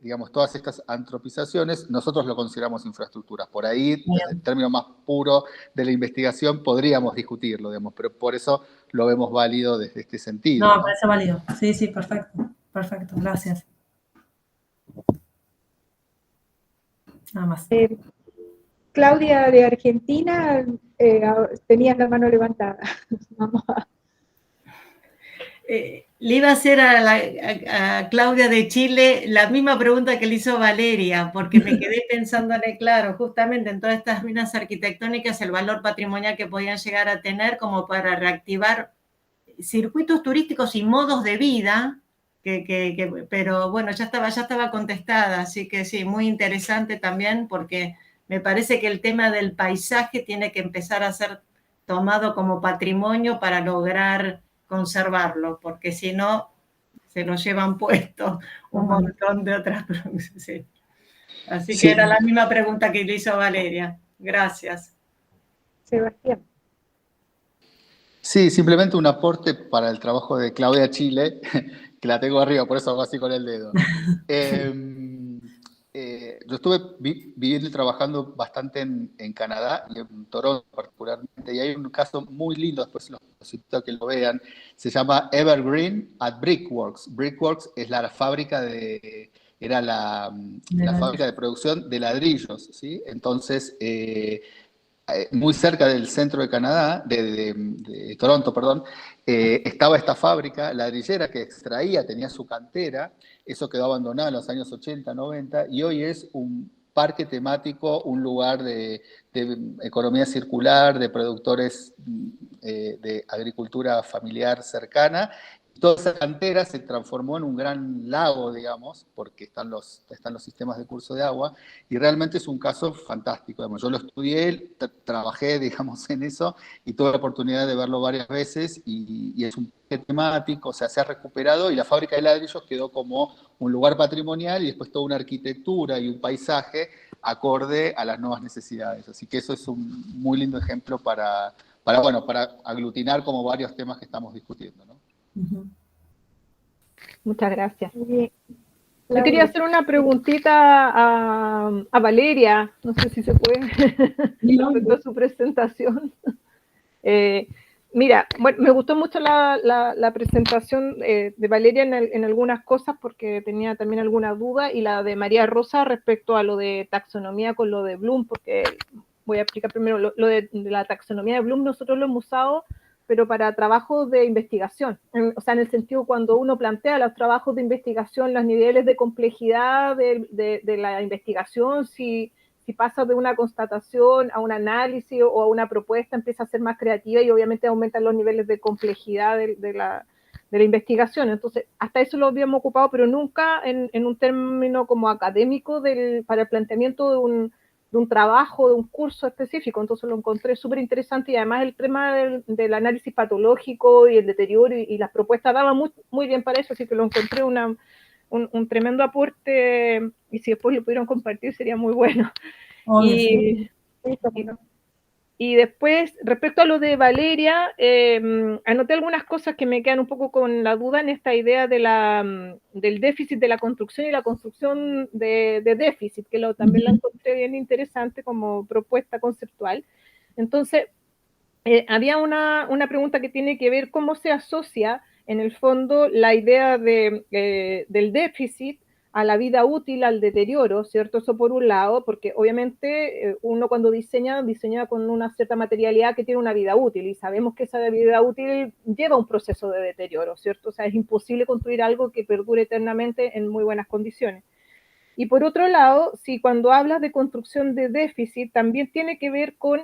Speaker 2: digamos, todas estas antropizaciones, nosotros lo consideramos infraestructuras. Por ahí, desde el término más puro de la investigación, podríamos discutirlo, digamos, pero por eso lo vemos válido desde este sentido.
Speaker 3: No, parece válido. Sí, sí, perfecto. Perfecto, gracias. Nada más.
Speaker 1: Claudia de Argentina, tenías la mano levantada. Vamos a...
Speaker 7: Le iba a hacer a Claudia de Chile la misma pregunta que le hizo Valeria, porque me quedé pensando claro, justamente en todas estas ruinas arquitectónicas, el valor patrimonial que podían llegar a tener como para reactivar circuitos turísticos y modos de vida, pero bueno, ya estaba contestada, así que sí, muy interesante también, porque me parece que el tema del paisaje tiene que empezar a ser tomado como patrimonio para lograr conservarlo, porque si no, se lo llevan puesto un montón de otras producciones. Sí. Así que era la misma pregunta que le hizo Valeria. Gracias.
Speaker 1: Sebastián.
Speaker 2: Sí, simplemente un aporte para el trabajo de Claudia Chile, que la tengo arriba, por eso hago así con el dedo. Yo estuve viviendo y trabajando bastante en Canadá y en Toronto particularmente, y hay un caso muy lindo, después los invito a que lo vean, se llama Evergreen at Brickworks. Brickworks es la fábrica de era la fábrica de producción de ladrillos, ¿sí? Entonces, muy cerca del centro de Canadá, de Toronto, perdón, estaba esta fábrica ladrillera que extraía, tenía su cantera. Eso quedó abandonado en los años 80, 90, y hoy es un parque temático, un lugar de economía circular, de productores de agricultura familiar cercana. Toda esa cantera se transformó en un gran lago, digamos, porque están los sistemas de curso de agua, y realmente es un caso fantástico. Digamos. Yo lo estudié, trabajé, digamos, en eso, y tuve la oportunidad de verlo varias veces, y es un parque temático, o sea, se ha recuperado, y la fábrica de ladrillos quedó como un lugar patrimonial, y después toda una arquitectura y un paisaje acorde a las nuevas necesidades. Así que eso es un muy lindo ejemplo para aglutinar como varios temas que estamos discutiendo, ¿no?
Speaker 5: Muchas gracias.
Speaker 1: Yo
Speaker 5: Yo quería hacer una preguntita a Valeria, no sé si se puede, respecto a su presentación. Mira, bueno, me gustó mucho la presentación de Valeria en algunas cosas porque tenía también alguna duda, y la de María Rosa respecto a lo de taxonomía con lo de Bloom, porque voy a explicar primero lo de la taxonomía de Bloom. Nosotros lo hemos usado, pero para trabajos de investigación, o sea, en el sentido cuando uno plantea los trabajos de investigación, los niveles de complejidad de la investigación, si pasa de una constatación a un análisis o a una propuesta, empieza a ser más creativa y obviamente aumentan los niveles de complejidad de la investigación. Entonces, hasta eso lo habíamos ocupado, pero nunca en un término como académico para el planteamiento de un trabajo, de un curso específico. Entonces lo encontré súper interesante, y además el tema del análisis patológico y el deterioro y las propuestas daban muy bien para eso, así que lo encontré un tremendo aporte, y si después lo pudieron compartir sería muy bueno. Y después, respecto a lo de Valeria, anoté algunas cosas que me quedan un poco con la duda en esta idea del déficit de la construcción y la construcción de déficit, que también la encontré bien interesante como propuesta conceptual. Entonces, había una pregunta que tiene que ver cómo se asocia, en el fondo, la idea del déficit a la vida útil, al deterioro, ¿cierto? Eso por un lado, porque obviamente uno cuando diseña con una cierta materialidad que tiene una vida útil, y sabemos que esa vida útil lleva un proceso de deterioro, ¿cierto? O sea, es imposible construir algo que perdure eternamente en muy buenas condiciones. Y por otro lado, si cuando hablas de construcción de déficit, también tiene que ver con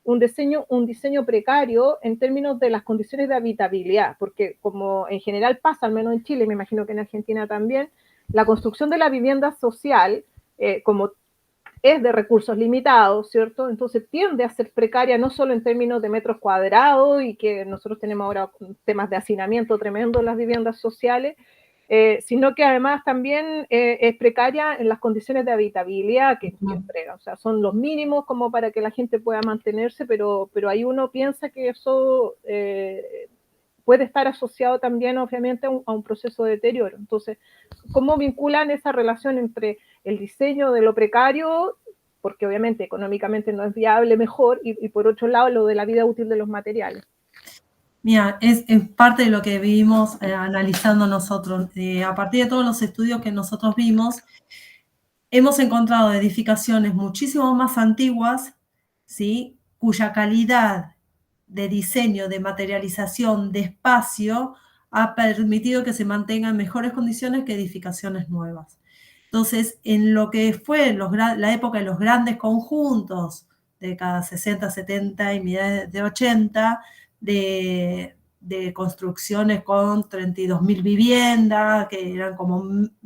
Speaker 5: un diseño precario en términos de las condiciones de habitabilidad, porque como en general pasa, al menos en Chile, me imagino que en Argentina también, la construcción de la vivienda social, como es de recursos limitados, ¿cierto? Entonces tiende a ser precaria no solo en términos de metros cuadrados, y que nosotros tenemos ahora temas de hacinamiento tremendo en las viviendas sociales, sino que además también es precaria en las condiciones de habitabilidad que entrega. O sea, son los mínimos como para que la gente pueda mantenerse, pero ahí uno piensa que eso puede estar asociado también, obviamente, a un proceso de deterioro. Entonces, ¿cómo vinculan esa relación entre el diseño de lo precario, porque obviamente económicamente no es viable, mejor, y por otro lado lo de la vida útil de los materiales?
Speaker 3: Mira, es parte de lo que vivimos analizando nosotros. A partir de todos los estudios que nosotros vimos, hemos encontrado edificaciones muchísimo más antiguas, ¿sí?, cuya calidad de diseño, de materialización, de espacio, ha permitido que se mantengan en mejores condiciones que edificaciones nuevas. Entonces, en lo que fue la época de los grandes conjuntos, décadas 60, 70 y mediados de 80, de construcciones con 32.000 viviendas, que eran como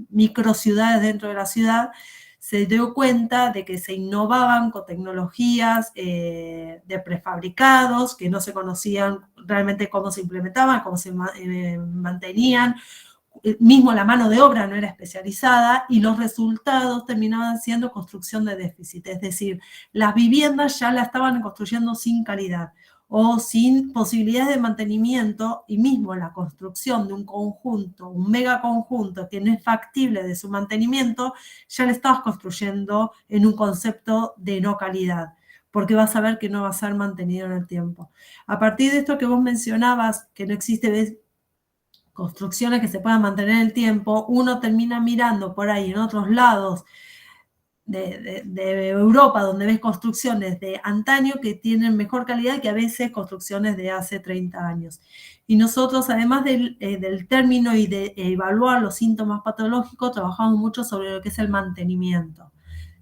Speaker 3: microciudades dentro de la ciudad, se dio cuenta de que se innovaban con tecnologías de prefabricados, que no se conocían realmente cómo se implementaban, cómo se mantenían. Mismo la mano de obra no era especializada, y los resultados terminaban siendo construcción de déficit, es decir, las viviendas ya la estaban construyendo sin calidad o sin posibilidades de mantenimiento, y mismo la construcción de un conjunto, un megaconjunto que no es factible de su mantenimiento, ya le estabas construyendo en un concepto de no calidad, porque vas a ver que no va a ser mantenido en el tiempo. A partir de esto que vos mencionabas, que no existe construcciones que se puedan mantener en el tiempo, uno termina mirando por ahí en otros lados de Europa, donde ves construcciones de antaño que tienen mejor calidad que a veces construcciones de hace 30 años. Y nosotros, además del término y de evaluar los síntomas patológicos, trabajamos mucho sobre lo que es el mantenimiento.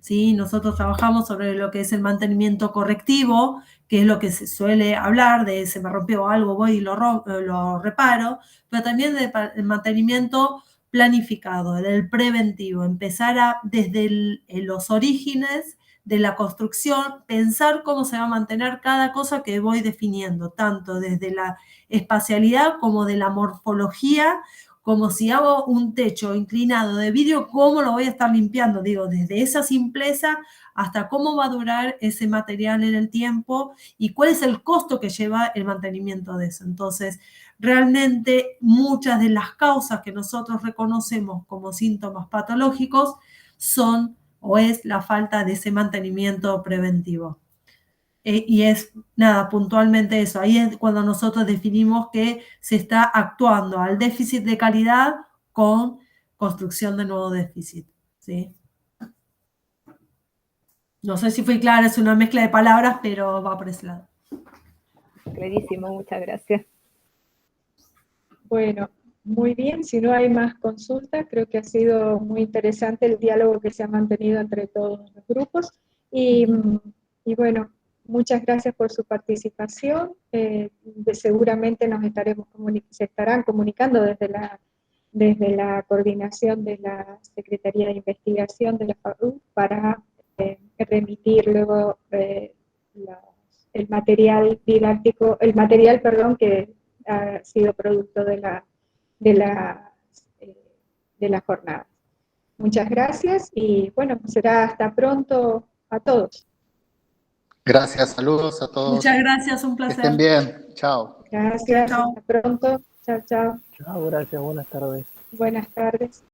Speaker 3: ¿Sí? Nosotros trabajamos sobre lo que es el mantenimiento correctivo, que es lo que se suele hablar de se me rompió algo, voy y lo reparo, pero también del mantenimiento planificado, del preventivo, empezar desde los orígenes de la construcción, pensar cómo se va a mantener cada cosa que voy definiendo, tanto desde la espacialidad como de la morfología, como si hago un techo inclinado de vidrio, cómo lo voy a estar limpiando, digo, desde esa simpleza hasta cómo va a durar ese material en el tiempo y cuál es el costo que lleva el mantenimiento de eso. Entonces, realmente muchas de las causas que nosotros reconocemos como síntomas patológicos son o es la falta de ese mantenimiento preventivo. Y es, nada, puntualmente eso. Ahí es cuando nosotros definimos que se está actuando al déficit de calidad con construcción de nuevo déficit, ¿sí? No sé si fui clara, es una mezcla de palabras, pero va por ese lado.
Speaker 5: Clarísimo, muchas gracias.
Speaker 1: Bueno, muy bien. Si no hay más consultas, creo que ha sido muy interesante el diálogo que se ha mantenido entre todos los grupos. Y bueno, muchas gracias por su participación. Seguramente se estarán comunicando desde la coordinación de la Secretaría de Investigación de la FAU para remitir luego el material didáctico, que ha sido producto de la jornada. Muchas gracias y bueno, será hasta pronto a todos.
Speaker 2: Gracias, saludos a todos.
Speaker 3: Muchas gracias, un
Speaker 2: Que
Speaker 3: placer.
Speaker 2: estén bien, chao.
Speaker 1: Gracias,
Speaker 3: Chao.
Speaker 1: hasta pronto. Chao, chao.
Speaker 8: Chao, gracias, buenas tardes.
Speaker 1: Buenas tardes.